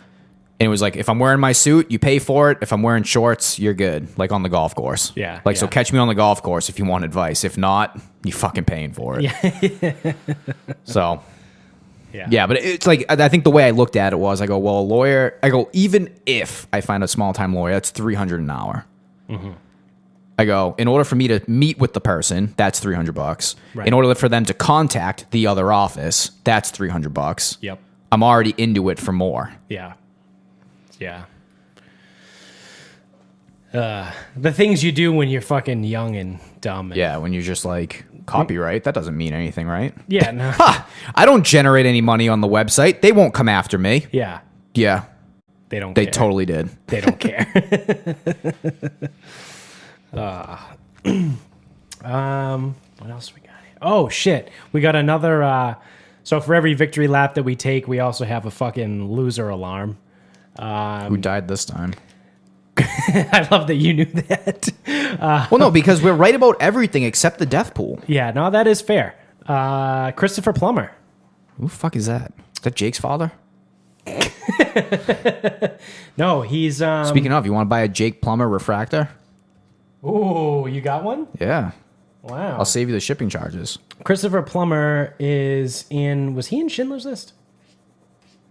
And it was like, if I'm wearing my suit, you pay for it. If I'm wearing shorts, you're good. Like on the golf course.
Yeah.
Like, so catch me on the golf course if you want advice. If not, you fucking paying for it.
Yeah.
So,
Yeah.
yeah, but it's like, I think the way I looked at it was, I go, well, a lawyer, even if I find a small time lawyer, that's $300 an hour. I go, in order for me to meet with the person, that's $300.
Right.
In order for them to contact the other office, that's $300.
Yep.
I'm already into it for more.
Yeah. Yeah. The things you do when you're fucking young and dumb. And,
Yeah, when you're just like, copyright, that doesn't mean anything, right?
Yeah. No.
Ha! I don't generate any money on the website. They won't come after me.
Yeah.
Yeah,
They don't
they
care.
totally did.
They don't care. What else we got here? Oh, shit. We got another. So for every victory lap that we take, we also have a fucking loser alarm.
Who died this time?
I love that you knew that.
Well, no, because we're right about everything except the death pool.
Yeah, no, that is fair. Christopher Plummer.
Who the fuck is that? Is that Jake's father?
No, he's.
Speaking of, you want to buy a Jake Plummer refractor?
Ooh, you got one?
Yeah.
Wow.
I'll save you the shipping charges.
Christopher Plummer is in. Was he in Schindler's List?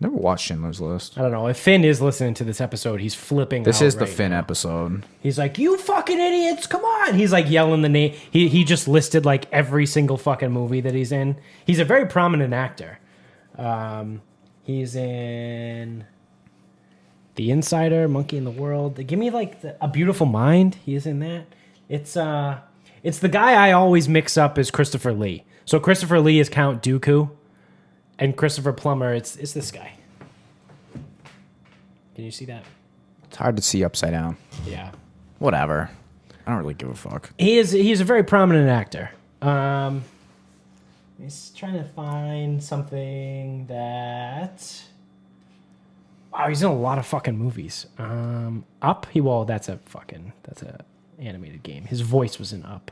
Never watched Schindler's List.
I don't know. If Finn is listening to this episode, he's flipping
This
out
is the
right
Finn
now.
episode.
He's like, you fucking idiots, come on. He's like yelling the name. He just listed like every single fucking movie that he's in. He's a very prominent actor. He's in The Insider, Monkey in the World. Give me like A Beautiful Mind. He's in that. It's the guy I always mix up as Christopher Lee. So Christopher Lee is Count Dooku. And Christopher Plummer, it's this guy. Can you see that?
It's hard to see upside down.
Yeah.
Whatever. I don't really give a fuck.
He's a very prominent actor. He's trying to find something that. Wow, he's in a lot of fucking movies. Up. That's a animated game. His voice was in Up.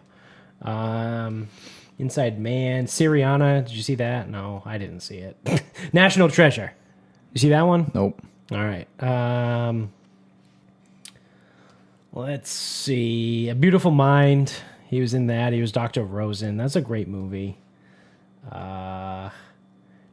Inside Man, Syriana. Did you see that? No, I didn't see it. National Treasure. You see that one?
Nope.
All right. Let's see. A Beautiful Mind. He was in that. He was Dr. Rosen. That's a great movie.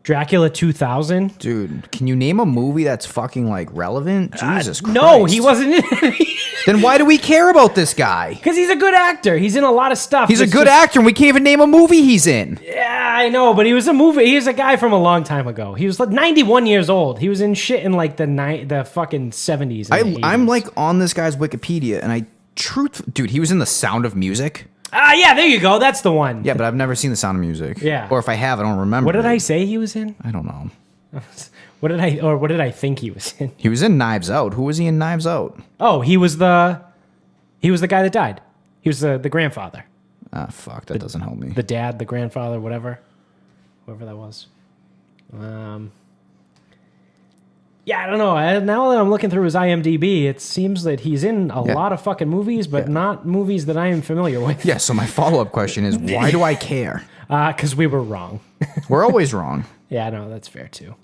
Dracula 2000.
Dude, can you name a movie that's fucking like relevant? Jesus Christ.
No, he wasn't in it.
Then why do we care about this guy?
Because he's a good actor. He's in a lot of stuff.
He's a good actor and we can't even name a movie he's in.
Yeah, I know, but he was a guy from a long time ago. He was like 91 years old. He was in shit in like the fucking 70s.
I'm like on this guy's Wikipedia and dude, he was in The Sound of Music.
Yeah, there you go. That's the one.
Yeah, but I've never seen The Sound of Music.
Yeah.
Or if I have, I don't remember.
What did I say he was in?
I don't know.
What did I think he was in?
He was in Knives Out. Who was he in Knives Out?
Oh, he was the guy that died. He was the grandfather.
Ah, fuck, that doesn't help me.
The dad, the grandfather, whoever that was. Yeah, I don't know. Now that I'm looking through his IMDb, it seems that he's in a lot of fucking movies, but not movies that I am familiar with.
Yeah, so my follow-up question is, why do I care?
Because we were wrong.
We're always wrong.
Yeah, no, that's fair too.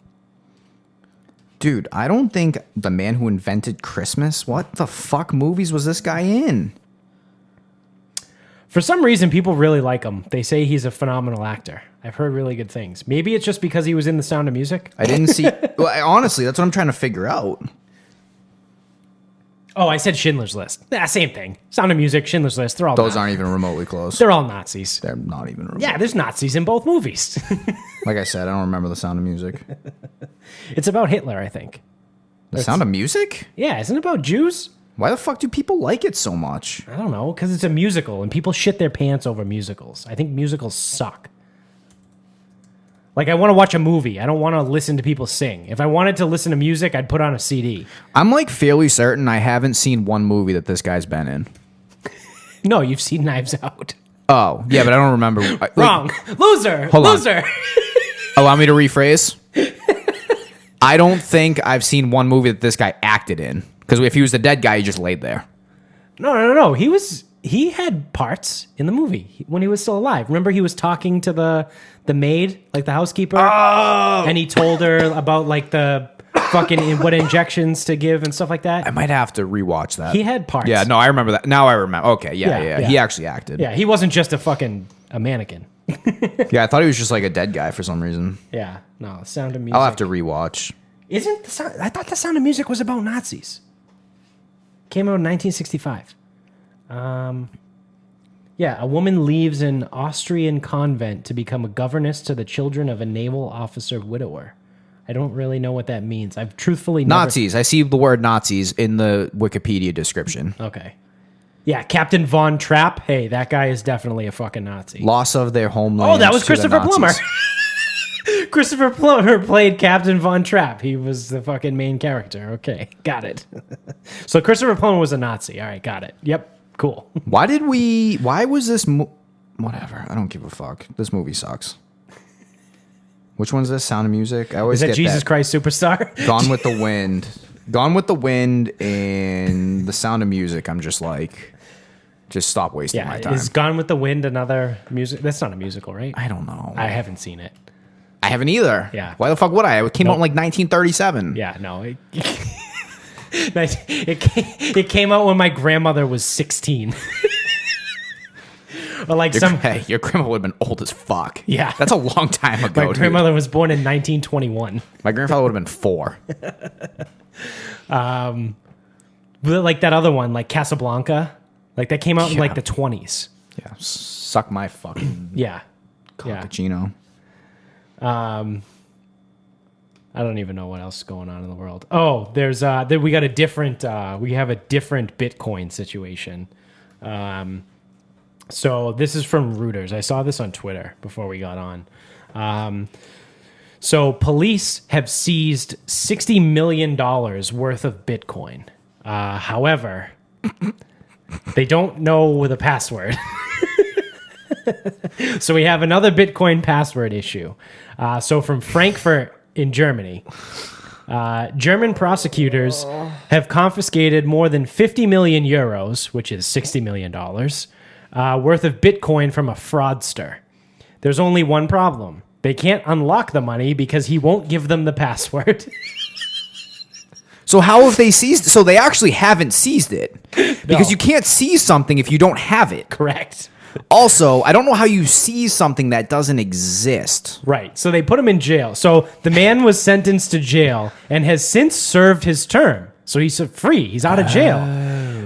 Dude, I don't think The Man Who Invented Christmas, what the fuck movies was this guy in?
For some reason, people really like him. They say he's a phenomenal actor. I've heard really good things. Maybe it's just because he was in The Sound of Music.
I didn't see... Well, honestly, that's what I'm trying to figure out.
Oh, I said Schindler's List. Same thing. Sound of Music, Schindler's List. They're all
Those aren't even remotely close.
They're all Nazis.
They're not even remotely.
Yeah, there's Nazis in both movies.
Like I said, I don't remember The Sound of Music.
It's about Hitler, I think.
The Sound of Music?
Yeah, isn't it about Jews?
Why the fuck do people like it so much?
I don't know, because it's a musical, and people shit their pants over musicals. I think musicals suck. Like, I want to watch a movie. I don't want to listen to people sing. If I wanted to listen to music, I'd put on a CD.
I'm like fairly certain I haven't seen one movie that this guy's been in.
No, you've seen Knives Out.
Oh, yeah, but I don't remember.
Wrong. Loser.
Hold on.
Loser.
Allow me to rephrase. I don't think I've seen one movie that this guy acted in. Because if he was the dead guy, he just laid there.
No. He had parts in the movie when he was still alive. Remember, he was talking to the maid, like the housekeeper, and he told her about like the fucking what injections to give and stuff like that.
I might have to rewatch that.
He had parts.
Yeah, no, I remember that. Now I remember. Okay, yeah. He actually acted.
Yeah, he wasn't just a mannequin.
Yeah, I thought he was just like a dead guy for some reason.
Yeah, no, The Sound of Music.
I'll have to rewatch.
Isn't the sound? I thought The Sound of Music was about Nazis. Came out in 1965. Yeah, a woman leaves an Austrian convent to become a governess to the children of a naval officer widower. I don't really know what that means. I've truthfully never...
Nazis. I see the word Nazis in the Wikipedia description.
Okay. Yeah, Captain Von Trapp. Hey, that guy is definitely a fucking Nazi.
Loss of their homeland.
Oh, that was Christopher Plummer. Christopher Plummer played Captain Von Trapp. He was the fucking main character. Okay, got it. So Christopher Plummer was a Nazi. All right, got it. Yep, cool.
Why was this... Whatever, I don't give a fuck. This movie sucks. Which one's this? Sound of Music? I always
Is that
get
Jesus Christ Superstar?
Gone with the Wind. Gone with the Wind and The Sound of Music. I'm just like... Just stop wasting my time.
Is Gone with the Wind another music? That's not a musical, right?
I don't know.
I haven't seen it.
I haven't either.
Yeah.
Why the fuck would I? It came out in like 1937.
Yeah, no. It came out when my grandmother was 16. Or like
Hey, your grandma would have been old as fuck.
Yeah.
That's a long time ago.
My grandmother was born in 1921.
My grandfather would have been 4.
Like that other one, like Casablanca. Like that came out in like the 20s.
Yeah. Suck my fucking
Yeah.
cappuccino.
I don't even know what else is going on in the world. Oh, there's we got a different we have a different Bitcoin situation. So this is from Reuters. I saw this on Twitter before we got on. So police have seized $60 million worth of Bitcoin. However, they don't know the password. So we have another Bitcoin password issue. So from Frankfurt in Germany, German prosecutors have confiscated more than 50 million euros, which is $60 million, worth of Bitcoin from a fraudster. There's only one problem. They can't unlock the money because he won't give them the password.
So how have they seized? So they actually haven't seized it because you can't seize something if you don't have it.
Correct.
Also, I don't know how you seize something that doesn't exist.
Right. So they put him in jail. So the man was sentenced to jail and has since served his term. So he's free. He's out of jail.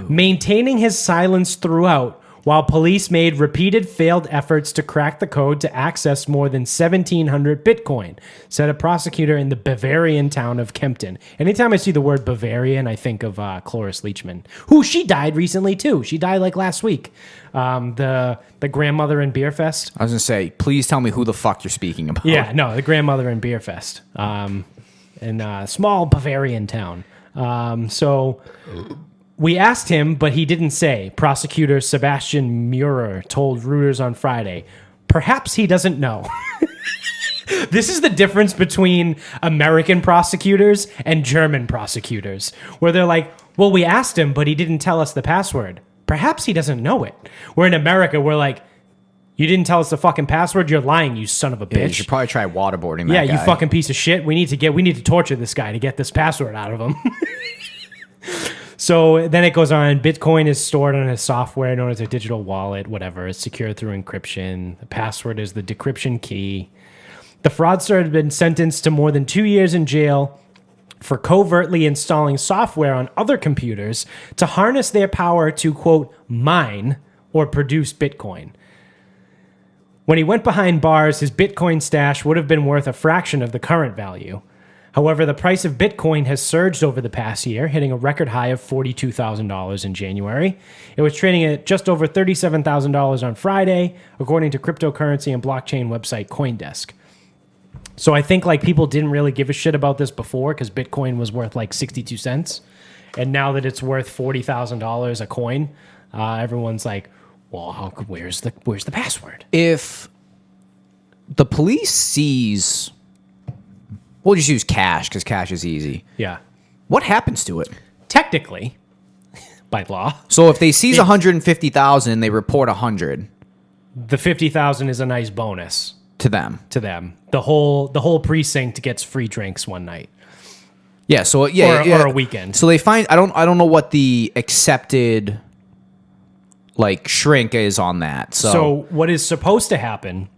Maintaining his silence throughout while police made repeated failed efforts to crack the code to access more than 1,700 Bitcoin, said a prosecutor in the Bavarian town of Kempten. Anytime I see the word Bavarian, I think of Cloris Leachman, who she died recently too. She died like last week. The grandmother in Beerfest.
I was going to say, please tell me who the fuck you're speaking about.
Yeah, no, the grandmother in Beerfest. In a small Bavarian town. So we asked him, but he didn't say. Prosecutor Sebastian Murer told Reuters on Friday, perhaps he doesn't know. This is the difference between American prosecutors and German prosecutors, where they're like, well, we asked him, but he didn't tell us the password. Perhaps he doesn't know it. Where in America, we're like, you didn't tell us the fucking password? You're lying, you son of a bitch.
Yeah, you should probably try waterboarding that
guy.
you
fucking piece of shit. We need to torture this guy to get this password out of him. So then it goes on. Bitcoin is stored on a software known as a digital wallet, whatever. It's secured through encryption. The password is the decryption key. The fraudster had been sentenced to more than 2 years in jail for covertly installing software on other computers to harness their power to, quote, mine or produce Bitcoin. When he went behind bars, his Bitcoin stash would have been worth a fraction of the current value. However, the price of Bitcoin has surged over the past year, hitting a record high of $42,000 in January. It was trading at just over $37,000 on Friday, according to cryptocurrency and blockchain website CoinDesk. So I think like people didn't really give a shit about this before because Bitcoin was worth like 62 cents. And now that it's worth $40,000 a coin, everyone's like, well, where's the password?
If the police seize, we'll just use cash because cash is easy.
Yeah.
What happens to it?
Technically, by law.
So if they seize 150,000, they report 100.
The 50,000 is a nice bonus
to them.
The whole precinct gets free drinks one night.
Yeah. So or
a weekend.
So they find I don't know what the accepted like shrink is on that.
So what is supposed to happen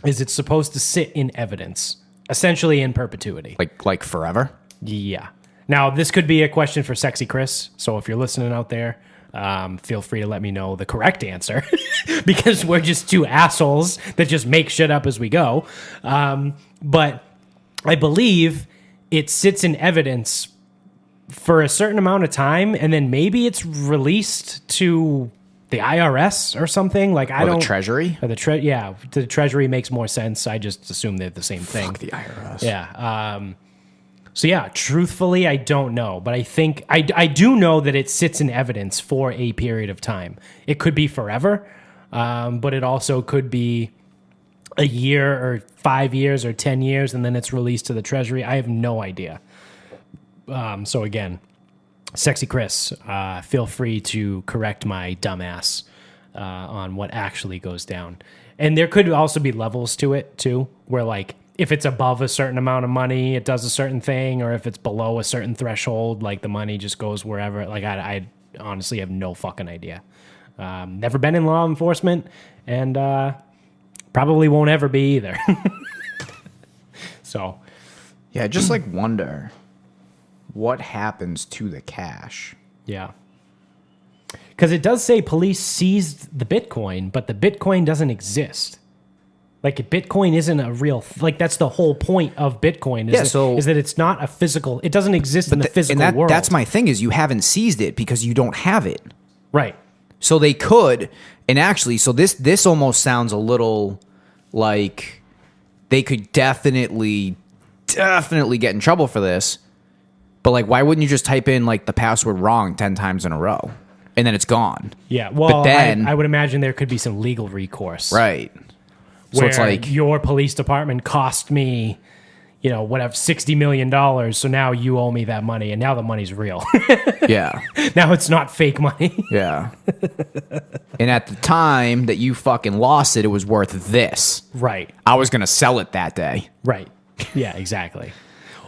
is it's supposed to sit in evidence, essentially in perpetuity.
Like forever?
Yeah. Now, this could be a question for Sexy Chris. So if you're listening out there, feel free to let me know the correct answer because we're just two assholes that just make shit up as we go. But I believe it sits in evidence for a certain amount of time, and then maybe it's released to the IRS or something. Like I don't.
The Treasury.
Or the Treasury makes more sense. I just assume they're the same thing.
Fuck the IRS.
Yeah. So yeah, truthfully, I don't know, but I think I do know that it sits in evidence for a period of time. It could be forever, but it also could be a year or 5 years or 10 years, and then it's released to the Treasury. I have no idea. So again, Sexy Chris, feel free to correct my dumbass on what actually goes down. And there could also be levels to it too, where like if it's above a certain amount of money, it does a certain thing, or if it's below a certain threshold, like the money just goes wherever. Like I honestly have no fucking idea. Never been in law enforcement, and probably won't ever be either. So,
yeah, just like wonder what happens to the cash.
Yeah. Because it does say police seized the Bitcoin, but the Bitcoin doesn't exist. Like Bitcoin isn't a real like that's the whole point of Bitcoin is that it's not a physical. It doesn't exist in the physical world.
That's my thing is you haven't seized it because you don't have it.
Right.
So they could, and actually, so this almost sounds a little like they could definitely get in trouble for this. But like, why wouldn't you just type in like the password wrong 10 times in a row? and then it's gone.
Yeah. Well,
but then
I would imagine there could be some legal recourse.
right. So
Where
it's like
your police department cost me, whatever, $60 million. So now you owe me that money, and now the money's real.
yeah.
Now it's not fake money.
Yeah. And at the time that you fucking lost it, it was worth this.
Right.
I was going to sell it that day.
Right. Yeah, exactly.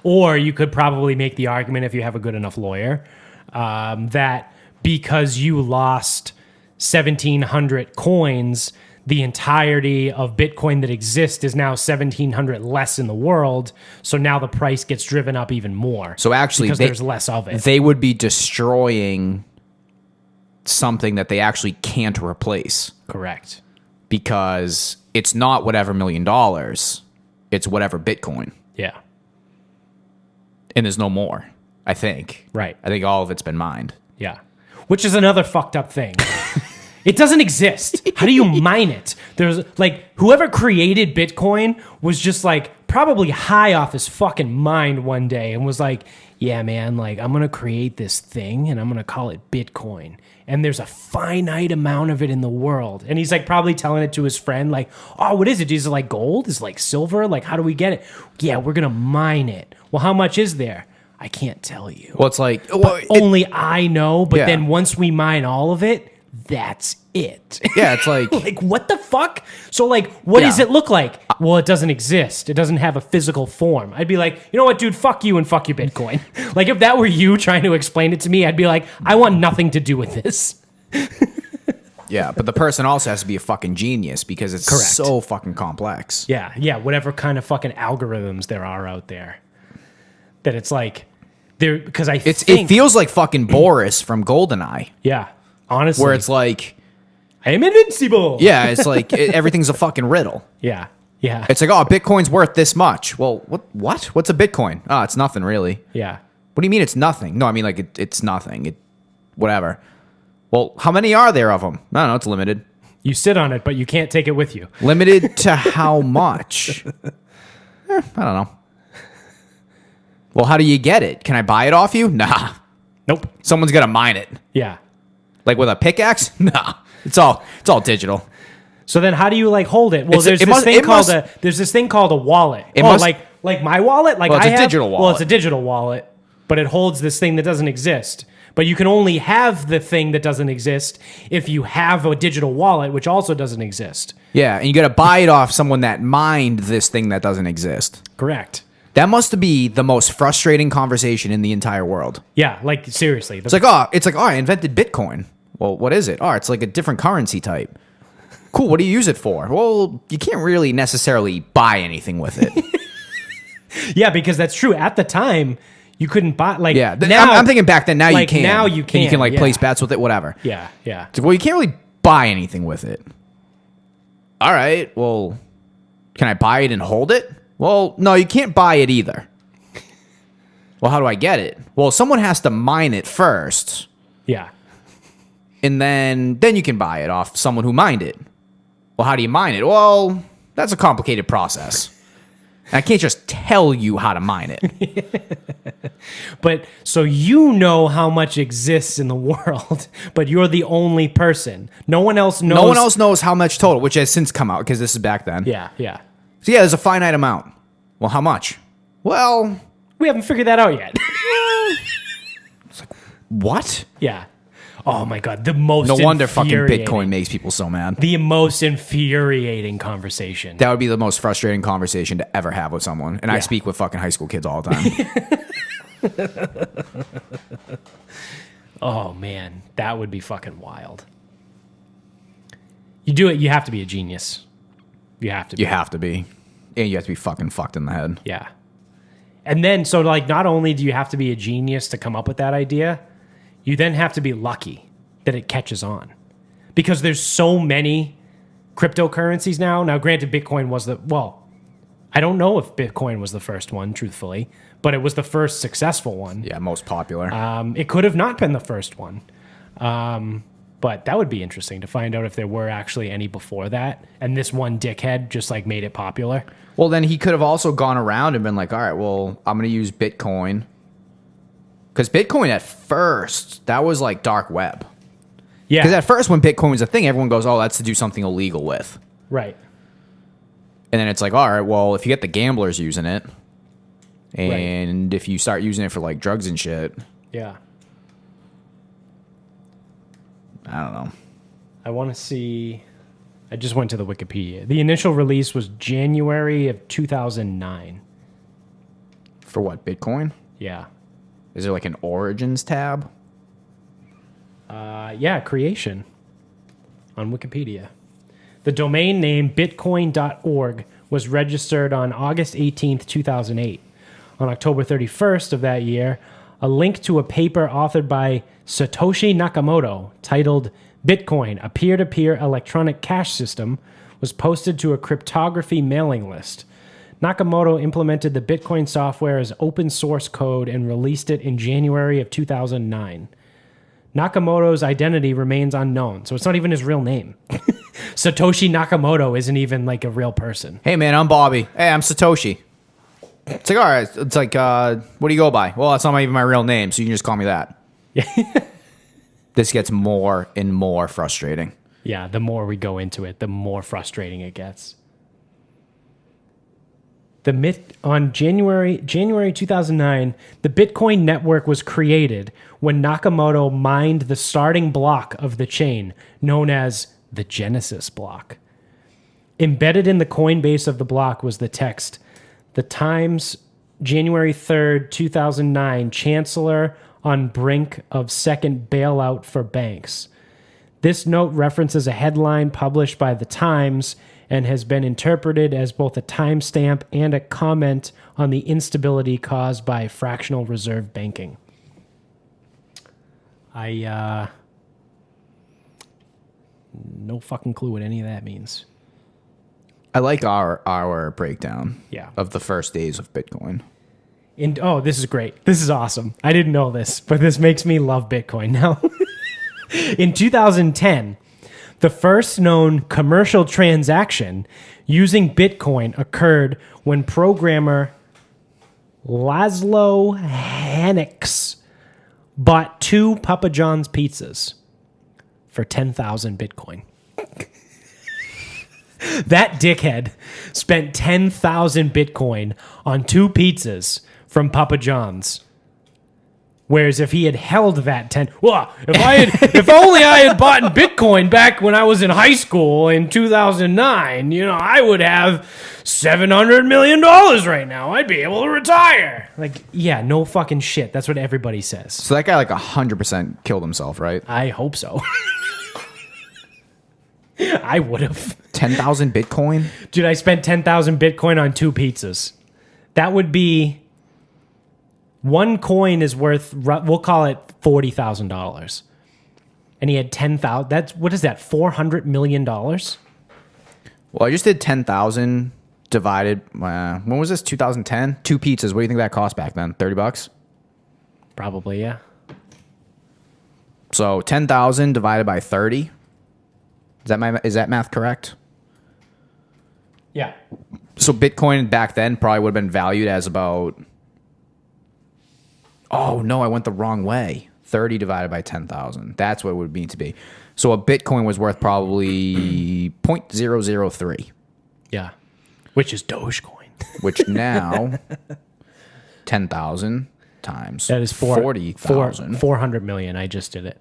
Or you could probably make the argument, if you have a good enough lawyer, that because you lost 1,700 coins, the entirety of Bitcoin that exists is now 1,700 less in the world. So now the price gets driven up even more.
So actually,
because there's less of it.
They would be destroying something that they actually can't replace.
Correct.
Because it's not whatever $1 million. It's whatever Bitcoin.
Yeah.
And there's no more, I think.
Right.
I think all of it's been mined.
Yeah. Which is another fucked up thing. It doesn't exist. How do you mine it? There's like whoever created Bitcoin was just like probably high off his fucking mind one day and was like, yeah, man, like I'm going to create this thing and I'm going to call it Bitcoin. And there's a finite amount of it in the world. And he's like probably telling it to his friend like, oh, what is it? Is it like gold? Is it like silver? Like, how do we get it? Yeah, we're going to mine it. Well, how much is there? I can't tell you.
Well, it's like
Only I know. But
Yeah.
then once we mine all of it, that's it.
yeah, it's like
Like, what the fuck? So, like, what does
Yeah.
it look like? Well, it doesn't exist. It doesn't have a physical form. I'd be like, you know what, dude? Fuck you and fuck your Bitcoin. Like, if that were you trying to explain it to me, I'd be like, I want nothing to do with this.
yeah, but the person also has to be a fucking genius because it's
Correct.
so fucking complex.
Yeah, whatever kind of fucking algorithms there are out there. That it's like, there, because
It feels like fucking Boris from GoldenEye,
yeah, honestly.
where it's like,
I am invincible.
yeah, it's like everything's a fucking riddle.
Yeah.
It's like, oh, Bitcoin's worth this much. Well, what? What's a Bitcoin? Oh, it's nothing really.
Yeah.
What do you mean it's nothing? No, I mean like it's nothing. Whatever. Well, how many are there of them? I don't know. It's limited.
You sit on it, but you can't take it with you.
Limited to how much? I don't know. Well, how do you get it? Can I buy it off you? Nah.
Nope.
Someone's got to mine it.
Yeah.
Like with a pickaxe? Nah. It's all digital.
So then how do you like hold it? Well,
It's-
there's
it
this
must-
thing called a wallet.
It
Oh,
must-
like my wallet? Like
Well, it's
I
a
have?
digital
Well,
wallet.
it's a digital wallet, but it holds this thing that doesn't exist. But you can only have the thing that doesn't exist if you have a digital wallet, which also doesn't exist.
Yeah, and you got to buy it off someone that mined this thing that doesn't exist.
Correct.
That must be the most frustrating conversation in the entire world.
Yeah, like seriously.
It's like, oh, I invented Bitcoin. Well, what is it? Oh, it's like a different currency type. Cool. What do you use it for? Well, you can't really necessarily buy anything with it.
yeah, because that's true. At the time, you couldn't buy like
Yeah.
now,
I'm thinking back then. Now
like,
you can.
now you
And you
can,
can like
yeah.
place bets with it. Whatever.
Yeah, yeah.
It's like, well, you can't really buy anything with it. All right. Well, can I buy it and hold it? Well, no, you can't buy it either. Well, how do I get it? Well, someone has to mine it first,
Yeah.
and then you can buy it off someone who mined it. Well, how do you mine it? Well, that's a complicated process. I can't just tell you how to mine it.
But so you know how much exists in the world, but you're the only person. No one else knows.
No one else knows how much total, which has since come out because this is back then.
Yeah, yeah.
So yeah, there's a finite amount. Well, how much? Well,
We haven't figured that out yet.
what?
Yeah. Oh my god, the most
No wonder fucking
infuriating-
Bitcoin makes people so mad.
The most infuriating conversation.
That would be the most frustrating conversation to ever have with someone. And I
Yeah.
speak with fucking high school kids all the time.
Oh man, that would be fucking wild. You do it, you have to be a genius. You have to be.
You have to be. And you have to be fucking fucked in the head.
Yeah. And then, so like, not only do you have to be a genius to come up with that idea, you then have to be lucky that it catches on. Because there's so many cryptocurrencies now. Now, granted, Bitcoin was I don't know if Bitcoin was the first one, truthfully, but it was the first successful one.
Yeah, most popular.
It could have not been the first one. But that would be interesting to find out if there were actually any before that. And this one dickhead just like made it popular.
Well, then he could have also gone around and been like, all right, well, I'm going to use Bitcoin. Because Bitcoin at first, that was like dark web.
Yeah.
Because at first, when Bitcoin was a thing, everyone goes, "Oh, that's to do something illegal with."
Right.
And then it's like, all right, well, if you get the gamblers using it, and if you start using it for like drugs and shit,
Yeah.
I don't know.
I want to see. I just went to the Wikipedia. The initial release was January of 2009.
For what, Bitcoin?
Yeah.
Is there like an origins tab?
Yeah, creation on Wikipedia. The domain name bitcoin.org was registered on August 18th, 2008. On October 31st of that year, a link to a paper authored by Satoshi Nakamoto titled Bitcoin, a peer-to-peer electronic cash system, was posted to a cryptography mailing list. Nakamoto implemented the Bitcoin software as open source code and released it in January of 2009. Nakamoto's identity remains unknown, so it's not even his real name. Satoshi Nakamoto isn't even like a real person.
Hey, man, I'm Bobby. Hey, I'm Satoshi. It's like, all right. It's like, what do you go by? Well, that's not even my real name, so you can just call me that. This gets more and more frustrating.
Yeah, the more we go into it, the more frustrating it gets. On January 2009, the Bitcoin network was created when Nakamoto mined the starting block of the chain, known as the Genesis block. Embedded in the coin base of the block was the text, "The Times, January 3rd, 2009, Chancellor on brink of second bailout for banks." This note references a headline published by The Times and has been interpreted as both a timestamp and a comment on the instability caused by fractional reserve banking. No fucking clue what any of that means.
I like our breakdown
Yeah.
of the first days of Bitcoin.
This is great. This is awesome. I didn't know this, but this makes me love Bitcoin now. In 2010, the first known commercial transaction using Bitcoin occurred when programmer Laszlo Hanix bought 2 Papa John's pizzas for 10,000 Bitcoin. That dickhead spent 10,000 Bitcoin on 2 pizzas from Papa John's. Whereas if he had held that if only I had bought Bitcoin back when I was in high school in 2009, I would have $700 million right now. I'd be able to retire. Like, yeah, no fucking shit. That's what everybody says.
So that guy like 100% killed himself, right?
I hope so. I would have.
10,000 Bitcoin?
Dude, I spent 10,000 Bitcoin on 2 pizzas. That would be... One coin is worth, we'll call it $40,000. And he had 10,000. What is that, $400 million?
Well, I just did 10,000 divided, when was this, 2010? 2 pizzas. What do you think that cost back then? $30?
Probably, yeah.
So 10,000 divided by 30. Is that math correct?
Yeah.
So Bitcoin back then probably would have been valued as about... Oh, no, I went the wrong way. 30 divided by 10,000. That's what it would mean to be. So a Bitcoin was worth probably 0.003.
Yeah. Which is Dogecoin.
Which now, 10,000 times
That is
40,000.
400 million. I just did it.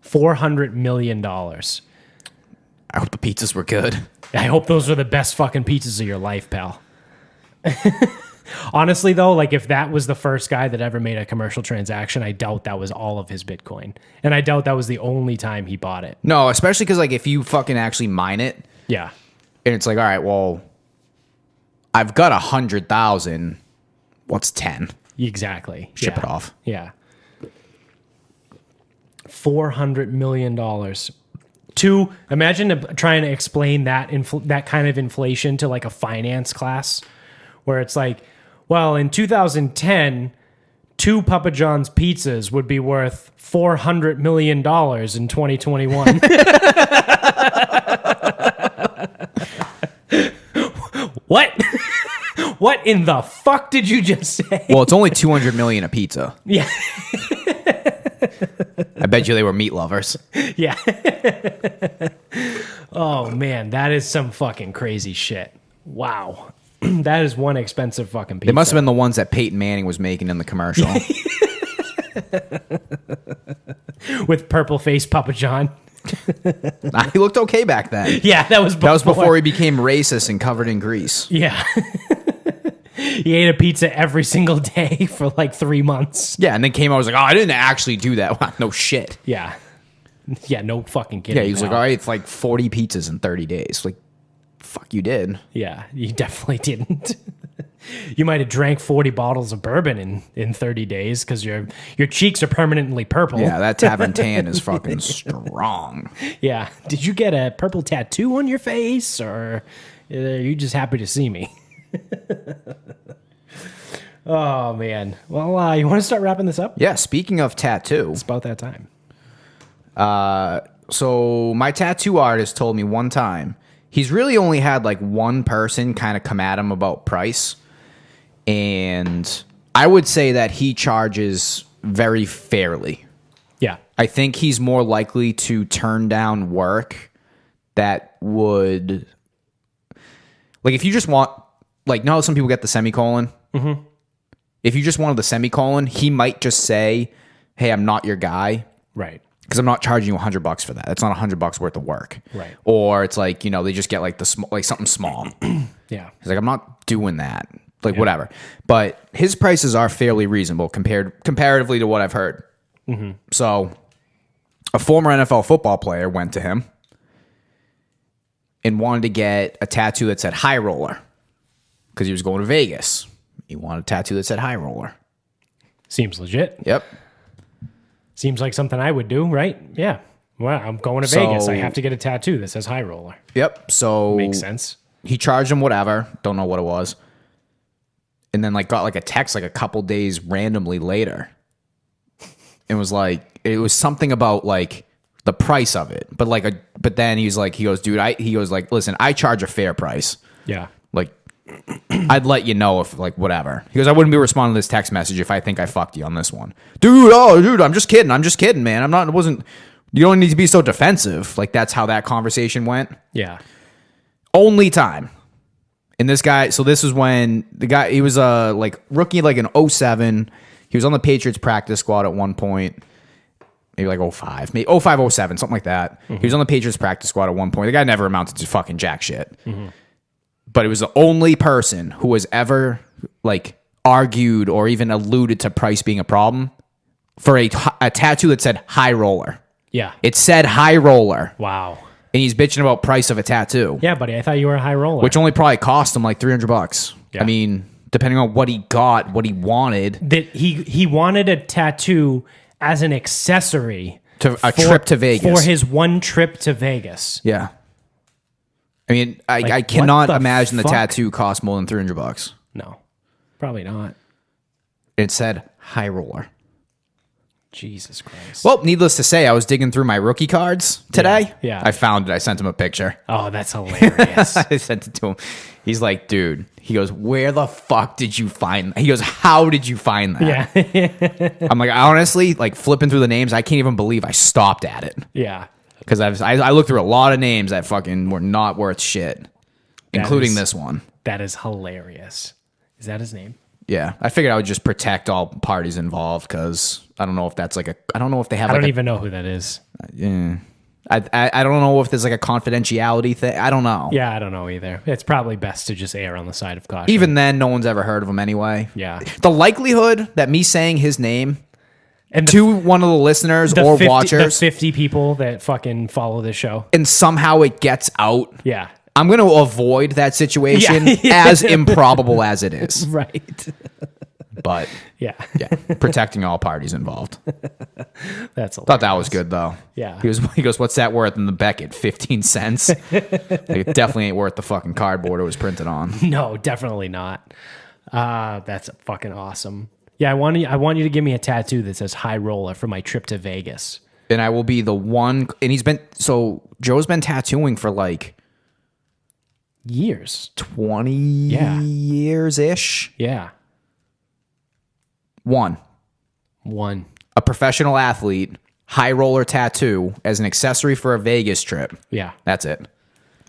$400 million.
I hope the pizzas were good.
I hope those are the best fucking pizzas of your life, pal. Honestly, though, like if that was the first guy that ever made a commercial transaction, I doubt that was all of his Bitcoin. And I doubt that was the only time he bought it.
No, especially because like if you fucking actually mine it,
Yeah.
and it's like, all right, well, I've got 100,000. What's 10?
Exactly.
Ship it off.
Yeah. $400 million. Imagine trying to explain that that kind of inflation to like a finance class where it's like, well, in 2010, 2 Papa John's pizzas would be worth $400 million in 2021. What? What in the fuck did you just say?
Well, it's only 200 million a pizza.
Yeah.
I bet you they were meat lovers.
Yeah. Oh man, that is some fucking crazy shit. Wow. That is one expensive fucking pizza.
They must have been the ones that Peyton Manning was making in the commercial.
With purple face Papa John.
He looked okay back then.
Yeah, that was
before he became racist and covered in grease.
Yeah. He ate a pizza every single day for like 3 months.
Yeah, and then came out and was like, oh, I didn't actually do that. No shit.
Yeah. Yeah, no fucking kidding.
Yeah, he was like, all right, it's like 40 pizzas in 30 days. Like, fuck, you did.
Yeah, you definitely didn't. You might have drank 40 bottles of bourbon in 30 days because your cheeks are permanently purple.
Yeah, that Tavern tan is fucking strong.
Yeah. Did you get a purple tattoo on your face, or are you just happy to see me? Oh, man. Well, you want to start wrapping this up?
Yeah, speaking of tattoo.
It's about that time.
So my tattoo artist told me one time he's really only had like one person kind of come at him about price. And I would say that he charges very fairly.
Yeah.
I think he's more likely to turn down work that would, like, if you just want, like, no, some people get the semicolon. Mm-hmm. If you just wanted the semicolon, he might just say, hey, I'm not your guy.
Right.
Because I'm not charging you $100 for that. That's not $100 worth of work.
Right.
Or it's like, you know, they just get like like something small.
Yeah.
He's like, I'm not doing that. Like, whatever. But his prices are fairly reasonable comparatively to what I've heard. Mm-hmm. So a former NFL football player went to him and wanted to get a tattoo that said high roller because he was going to Vegas. He wanted a tattoo that said high roller.
Seems legit.
Yep.
Seems like something I would do, right? Yeah. Well, I'm going to Vegas. I have to get a tattoo that says high roller.
Yep. So
Makes sense.
He charged him whatever. Don't know what it was. And then like got like a text like a couple days randomly later. It was like, it was something about like the price of it. But then he goes, dude, he goes like, listen, I charge a fair price.
Yeah.
Like, I'd let you know if like whatever. He goes, I wouldn't be responding to this text message if I think I fucked you on this one. Dude, I'm just kidding, man. You don't need to be so defensive. Like, that's how that conversation went.
Yeah.
Only time. And this guy, so this was when the guy, he was a like rookie, like in 07. He was on the Patriots practice squad at one point. Maybe like 05, maybe 05, 07, something like that. Mm-hmm. He was on the Patriots practice squad at one point. The guy never amounted to fucking jack shit. Mm-hmm. But it was the only person who was ever like argued or even alluded to price being a problem for a tattoo that said high roller.
Yeah.
It said high roller.
Wow.
And he's bitching about price of a tattoo.
Yeah, buddy. I thought you were a high roller.
Which only probably cost him like $300.
Yeah.
I mean, depending on what he got, what he wanted.
That he wanted a tattoo as an accessory
To a trip to Vegas.
For his one trip to Vegas.
Yeah. I mean,
Like,
I cannot
what the
imagine the
fuck?
tattoo cost more than $300.
No. Probably not.
It said high roller.
Jesus Christ.
Well, needless to say, I was digging through my rookie cards today.
Yeah.
I found it. I sent him a picture.
Oh, that's hilarious.
I sent it to him. He's like, dude, he goes, where the fuck did you find that? He goes, how did you find that?
Yeah.
I'm like, honestly, like flipping through the names, I can't even believe I stopped at it.
Yeah.
Because I looked through a lot of names that fucking were not worth shit, including this one.
That is hilarious. Is that his name?
Yeah, I figured I would just protect all parties involved because I don't know if that's like I don't know if they have.
I don't even know who that is.
I don't know if there's like a confidentiality thing. I don't know.
Yeah, I don't know either. It's probably best to just err on the side of caution.
Even then, no one's ever heard of him anyway.
Yeah.
The likelihood that me saying his name
and
to one of the listeners or
50,
watchers,
the 50 people that fucking follow this show,
and somehow it gets out.
Yeah.
I'm going to avoid that situation
Yeah.
as improbable as it is.
Right.
But
Yeah.
yeah, protecting all parties involved.
That's
Thought that was good though.
Yeah.
He goes, what's that worth in the Beckett? 15 cents. Like, it definitely ain't worth the fucking cardboard it was printed on.
No, definitely not. That's fucking awesome. Yeah, I want you to give me a tattoo that says high roller for my trip to Vegas.
And I will be the one, and Joe's been tattooing for like
Years.
20
Yeah.
years-ish.
Yeah.
One.
One.
A professional athlete high roller tattoo as an accessory for a Vegas trip.
Yeah.
That's it.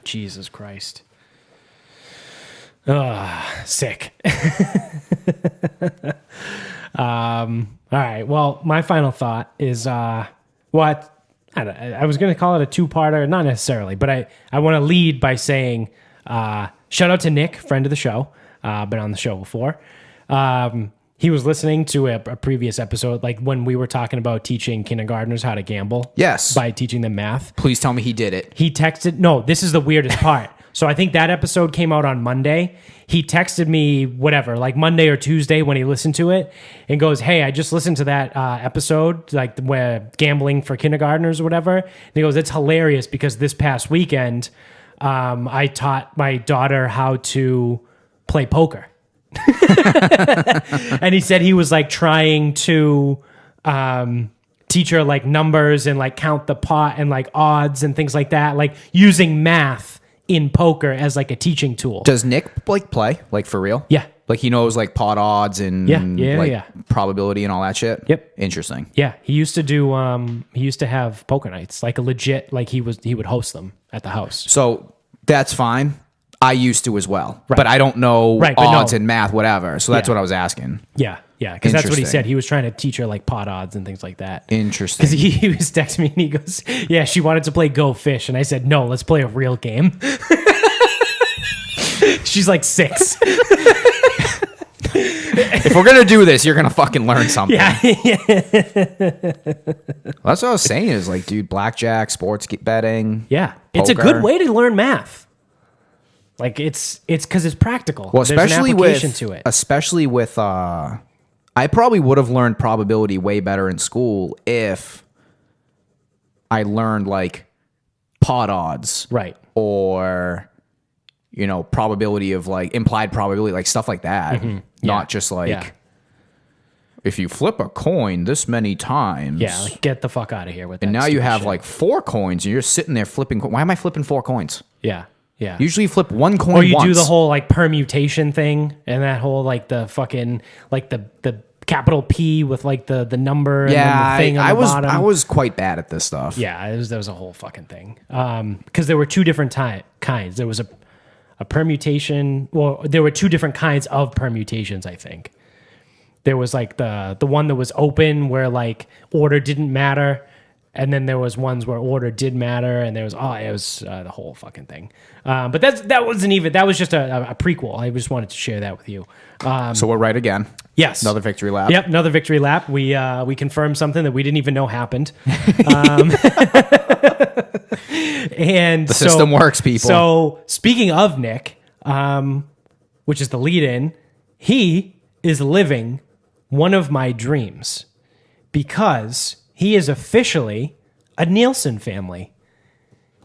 Jesus Christ. Sick. All right. Well, my final thought is what I was going to call it a two-parter, not necessarily, but I want to lead by saying shout out to Nick, friend of the show, been on the show before. He was listening to a previous episode, like when we were talking about teaching kindergartners how to gamble.
Yes.
By teaching them math.
Please tell me he did it.
He texted, no, this is the weirdest part. So I think that episode came out on Monday. He texted me, whatever, like Monday or Tuesday when he listened to it and goes, hey, I just listened to that episode, like where gambling for kindergartners or whatever. And he goes, it's hilarious because this past weekend, I taught my daughter how to play poker. And he said he was like trying to teach her like numbers and like count the pot and like odds and things like that, like using math in poker as like a teaching tool.
Does Nick like play like for real?
Yeah.
Like he knows like pot odds and probability and all that shit?
Yep.
Interesting.
Yeah. He used to do he used to have poker nights, like a legit, like he would host them at the house.
So that's fine. I used to as well.
Right.
But I don't know
Right, but
odds
no.
and math, whatever. So that's
Yeah.
what I was asking.
Yeah. Yeah. Because that's what he
Interesting.
said. He was trying to teach her like pot odds and things like that.
Interesting.
Because he was texting me and he goes, yeah, she wanted to play Go Fish. And I said, no, let's play a real game. She's like 6.
If we're going to do this, you're going to fucking learn something.
Yeah.
That's what I was saying is like, dude, blackjack, sports betting.
Yeah. It's a
Poker.
good way to learn math. Like it's because it's practical.
Well,
There's an application to it.
Especially with, I probably would have learned probability way better in school if I learned like pot odds.
Right.
Or, probability of like implied probability, like stuff like that.
Yeah.
Not just like,
Yeah.
if you flip a coin this many times.
Yeah, like get the fuck out of here with that.
And now you
stupid
have
shit.
like 4 coins and you're sitting there flipping. Why am I flipping 4 coins?
Yeah. Yeah.
Usually you flip 1 coin
or you
once.
do the whole like permutation thing and that whole like the fucking like the capital P with like the number and then the thing on the bottom.
I was quite bad at this stuff.
Yeah, there was a whole fucking thing. Because there were 2 different kinds. There was a permutation. Well, there were 2 different kinds of permutations, I think. There was like the one that was open where like order didn't matter. And then there was ones where order did matter, and there was the whole fucking thing. But that was just a prequel. I just wanted to share that with you.
So we're right again.
Yes,
Another victory lap.
Yep, another victory lap. We confirmed something that we didn't even know happened. And
The system works, people.
So speaking of Nick, which is the lead-in, he is living one of my dreams because he is officially a Nielsen family.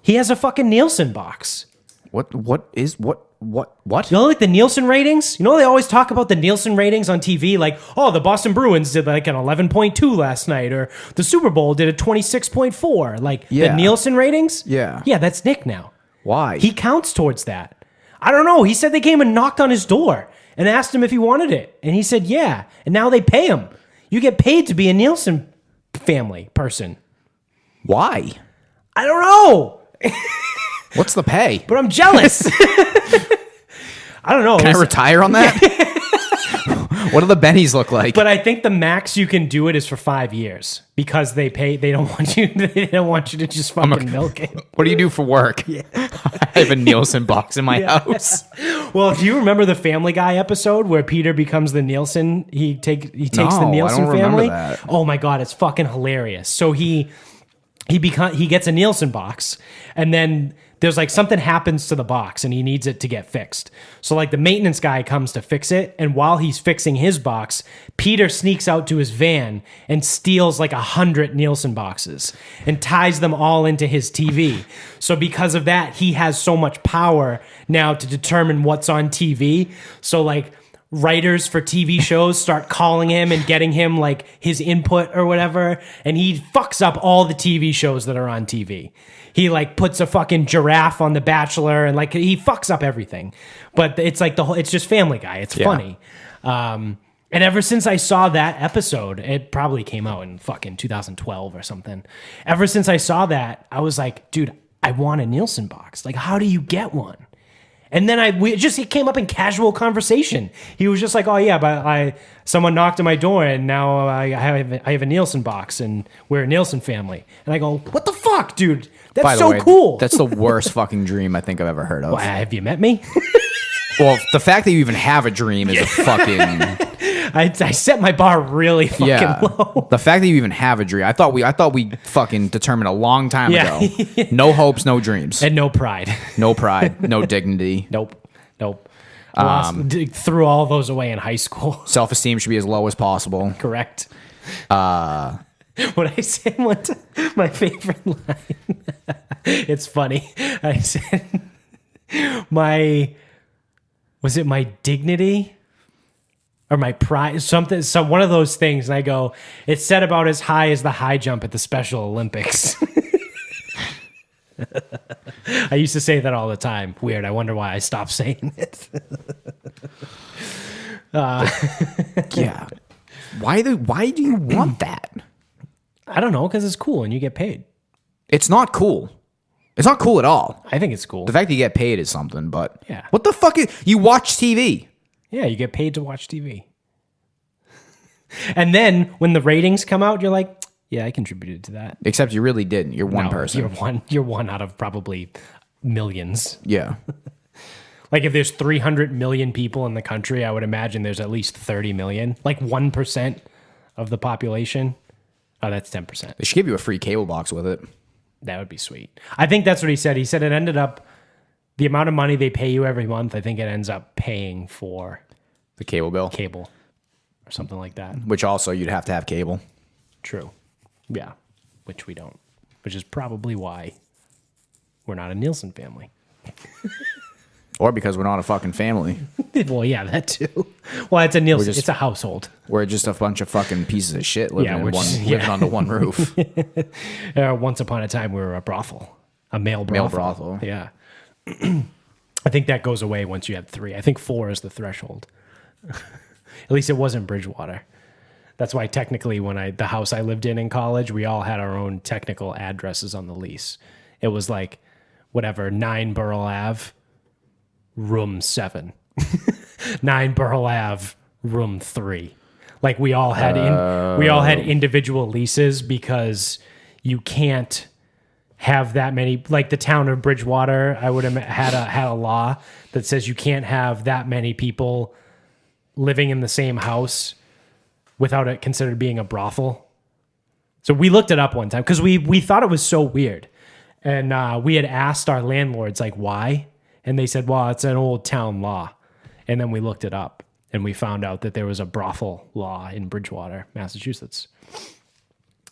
He has a fucking Nielsen box.
What?
You know, like the Nielsen ratings? You know, they always talk about the Nielsen ratings on TV, like, oh, the Boston Bruins did like an 11.2 last night, or the Super Bowl did a 26.4. Like, the
Yeah.
Nielsen ratings?
Yeah.
Yeah, that's Nick now.
Why?
He counts towards that. I don't know. He said they came and knocked on his door and asked him if he wanted it. And he said, yeah. And now they pay him. You get paid to be a Nielsen family person.
Why?
I don't know.
What's the pay?
But I'm jealous. I don't know.
Can I retire on that? What do the bennies look like?
But I think the max you can do it is for 5 years because they don't want you to just fucking milk it.
What do you do for work? Yeah. I have a Nielsen box in my house.
Well, do you remember the Family Guy episode where Peter becomes the Nielsen? He takes the
No,
Nielsen
I don't remember
family.
that.
Oh my god, it's fucking hilarious. So he gets a Nielsen box, and then there's like something happens to the box and he needs it to get fixed. So like the maintenance guy comes to fix it, and while he's fixing his box, Peter sneaks out to his van and steals like 100 Nielsen boxes and ties them all into his TV. So because of that, he has so much power now to determine what's on TV. So like writers for TV shows start calling him and getting him like his input or whatever, and he fucks up all the TV shows that are on TV. He like puts a fucking giraffe on The Bachelor, and like he fucks up everything. But it's like it's just Family Guy. It's funny. And And ever since I saw that episode, it probably came out in fucking 2012 or something. Ever since I saw that, I was like, dude, I want a Nielsen box. Like, how do you get one? And then it came up in casual conversation. He was just like, "Oh yeah, but someone knocked on my door, and now I have a Nielsen box, and we're a Nielsen family." And I go, "What the fuck, dude? That's
By the
so
way,
cool."
That's the worst fucking dream I think I've ever heard of.
Well, have you met me?
Well, the fact that you even have a dream is a fucking
I set my bar really fucking low.
The fact that you even have a dream, I thought we fucking determined a long time
Yeah.
ago. No hopes, no dreams,
And no pride.
no pride, no dignity.
Nope. Threw all those away in high school.
Self-esteem should be as low as possible.
Correct. What I said one time, my favorite line. It's funny. I said, was it my dignity or my pride? One of those things. And I go, it's set about as high as the high jump at the Special Olympics. I used to say that all the time. Weird. I wonder why I stopped saying it.
Yeah. Why do you want that?
I don't know, because it's cool and you get paid.
It's not cool. It's not cool at all.
I think it's cool.
The fact that you get paid is something, but
Yeah.
what the fuck you watch TV?
Yeah, you get paid to watch TV. And then when the ratings come out, you're like, yeah, I contributed to that.
Except you really didn't. You're one
No,
person.
You're one out of probably millions.
Yeah.
Like if there's 300 million people in the country, I would imagine there's at least 30 million. Like 1% of the population. Oh, that's 10%.
They should give you a free cable box with it.
That would be sweet. I think that's what he said. He said it ended up, the amount of money they pay you every month, I think it ends up paying for
The cable bill.
cable or something like that.
Which also you'd have to have cable.
True. Yeah. Which we don't. Which is probably why we're not a Nielsen family.
Or because we're not a fucking family.
Well, yeah, that too. Well, it's a Nielsen.
just-
It's a household.
We're just a bunch of fucking pieces of shit living,
Yeah, we're just-
living under one roof.
Once upon a time, we were a brothel, a male brothel.
Male brothel.
Yeah. I think that goes away once you have 3. I think 4 is the threshold. At least it wasn't Bridgewater. That's why technically when the house I lived in college, we all had our own technical addresses on the lease. It was like, whatever, 9 Burl Ave, room 7. 9 Burl Ave, room 3. Like we all had individual leases because you can't have that many. Like the town of Bridgewater, I would have had a law that says you can't have that many people living in the same house without it considered being a brothel. So we looked it up one time because we thought it was so weird, and we had asked our landlords like why, and they said, well, it's an old town law. And then we looked it up and we found out that there was a brothel law in Bridgewater, Massachusetts.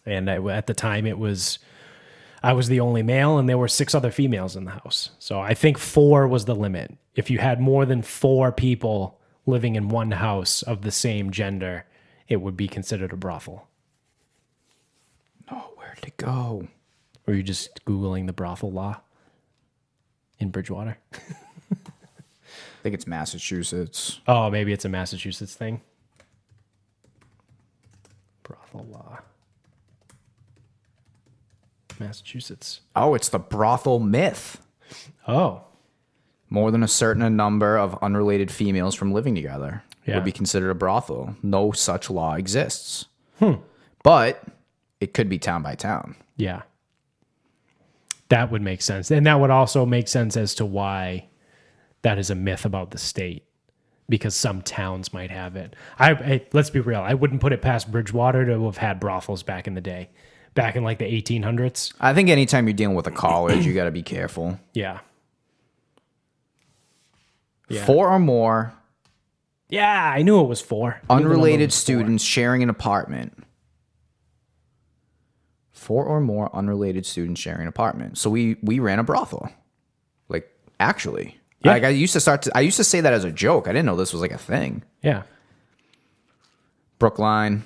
And at the time I was the only male and there were 6 other females in the house. So I think 4 was the limit. If you had more than 4 people living in one house of the same gender, it would be considered a brothel.
Oh, where'd it go?
Or you just Googling the brothel law in Bridgewater?
I think it's Massachusetts.
Oh, maybe it's a Massachusetts thing. Brothel law. Massachusetts.
Oh, it's the brothel myth.
Oh.
More than a certain number of unrelated females from living together
Yeah.
would be considered a brothel. No such law exists. But it could be town by town.
Yeah. That would make sense. And that would also make sense as to why that is a myth about the state. Because some towns might have it. Let's be real. I wouldn't put it past Bridgewater to have had brothels back in the day. Back in like the 1800s.
I think anytime you're dealing with a college, you got to be careful.
Yeah.
4 or more
Yeah, I knew it was 4.
unrelated students sharing an apartment. 4 or more unrelated students sharing an apartment. So we ran a brothel. Like, actually.
Yeah.
Like I used to say that as a joke. I didn't know this was like a thing.
Yeah.
Brookline.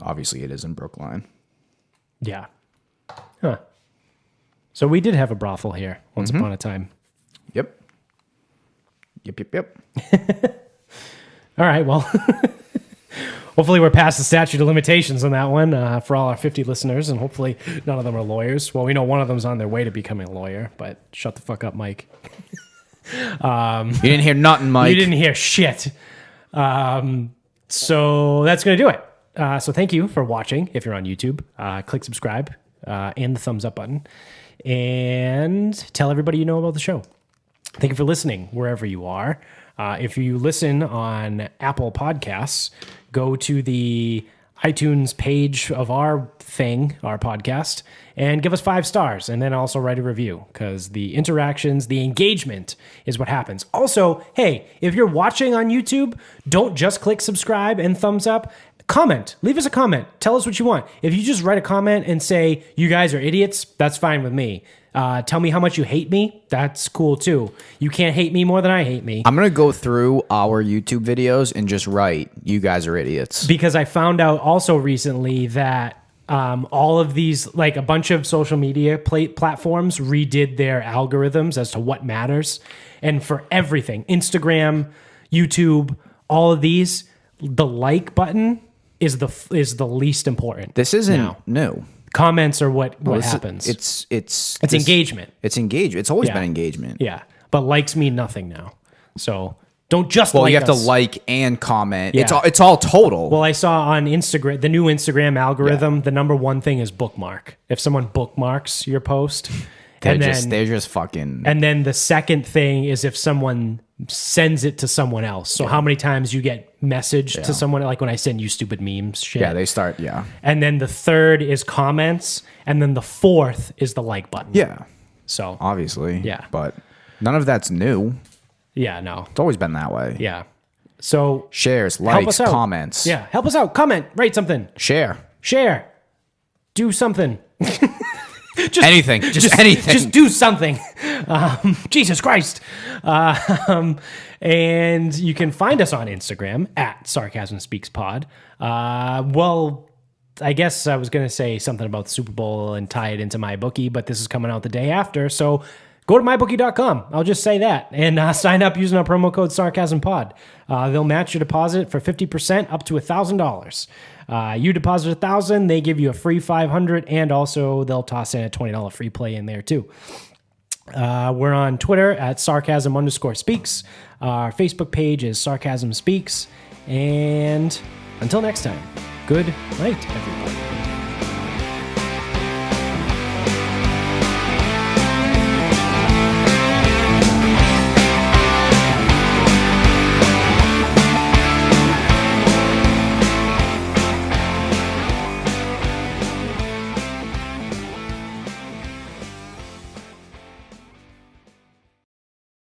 Obviously, it is in Brookline.
Yeah. Huh. So we did have a brothel here once upon a time.
Yep.
All right. Well, hopefully we're past the statute of limitations on that one for all our 50 listeners, and hopefully none of them are lawyers. Well, we know one of them's on their way to becoming a lawyer, but shut the fuck up, Mike.
You didn't hear nothing, Mike.
You didn't hear shit. So that's going to do it. So thank you for watching. If you're on YouTube, click subscribe and the thumbs up button, and tell everybody you know about the show. Thank you for listening wherever you are. If you listen on Apple Podcasts, go to the iTunes page of our podcast, and give us 5 stars, and then also write a review, because the interactions, the engagement is what happens. Also, hey, if you're watching on YouTube, don't just click subscribe and thumbs up. Comment. Leave us a comment. Tell us what you want. If you just write a comment and say, you guys are idiots, that's fine with me. Tell me how much you hate me. That's cool too. You can't hate me more than I hate me.
I'm going to go through our YouTube videos and just write, you guys are idiots.
Because I found out also recently that all of these, like a bunch of social media platforms redid their algorithms as to what matters. And for everything, Instagram, YouTube, all of these, the like button is the least important.
This isn't new.
Comments are what happens.
It's
engagement.
It's engagement. It's always been engagement.
Yeah. But likes mean nothing now. So don't just
well,
like
you have
us.
to like and comment.
Yeah.
It's all total.
Well, I saw on Instagram, the new Instagram algorithm, the number one thing is bookmark. If someone bookmarks your post,
they're just fucking.
And then the second thing is if someone sends it to someone else. So how many times you get messaged to someone, like when I send you stupid memes, shit.
Yeah, they start,
And then the third is comments, and then the fourth is the like button.
Yeah.
So
obviously.
Yeah.
But none of that's new.
Yeah, no.
It's always been that way.
Yeah. So
shares,
help
likes,
us out.
comments.
Yeah. Help us out. Comment. Write something.
Share.
Do something.
Just anything. Just anything.
Just do something. Jesus Christ. And you can find us on Instagram at Sarcasm Speaks Pod. Well, I guess I was going to say something about the Super Bowl and tie it into MyBookie, but this is coming out the day after. So go to mybookie.com. I'll just say that. And sign up using our promo code SarcasmPod. They'll match your deposit for 50% up to $1,000. You deposit $1,000, they give you a free $500, and also they'll toss in a $20 free play in there too. We're on Twitter at Sarcasm_speaks. Our Facebook page is Sarcasm Speaks. And until next time, good night, everybody.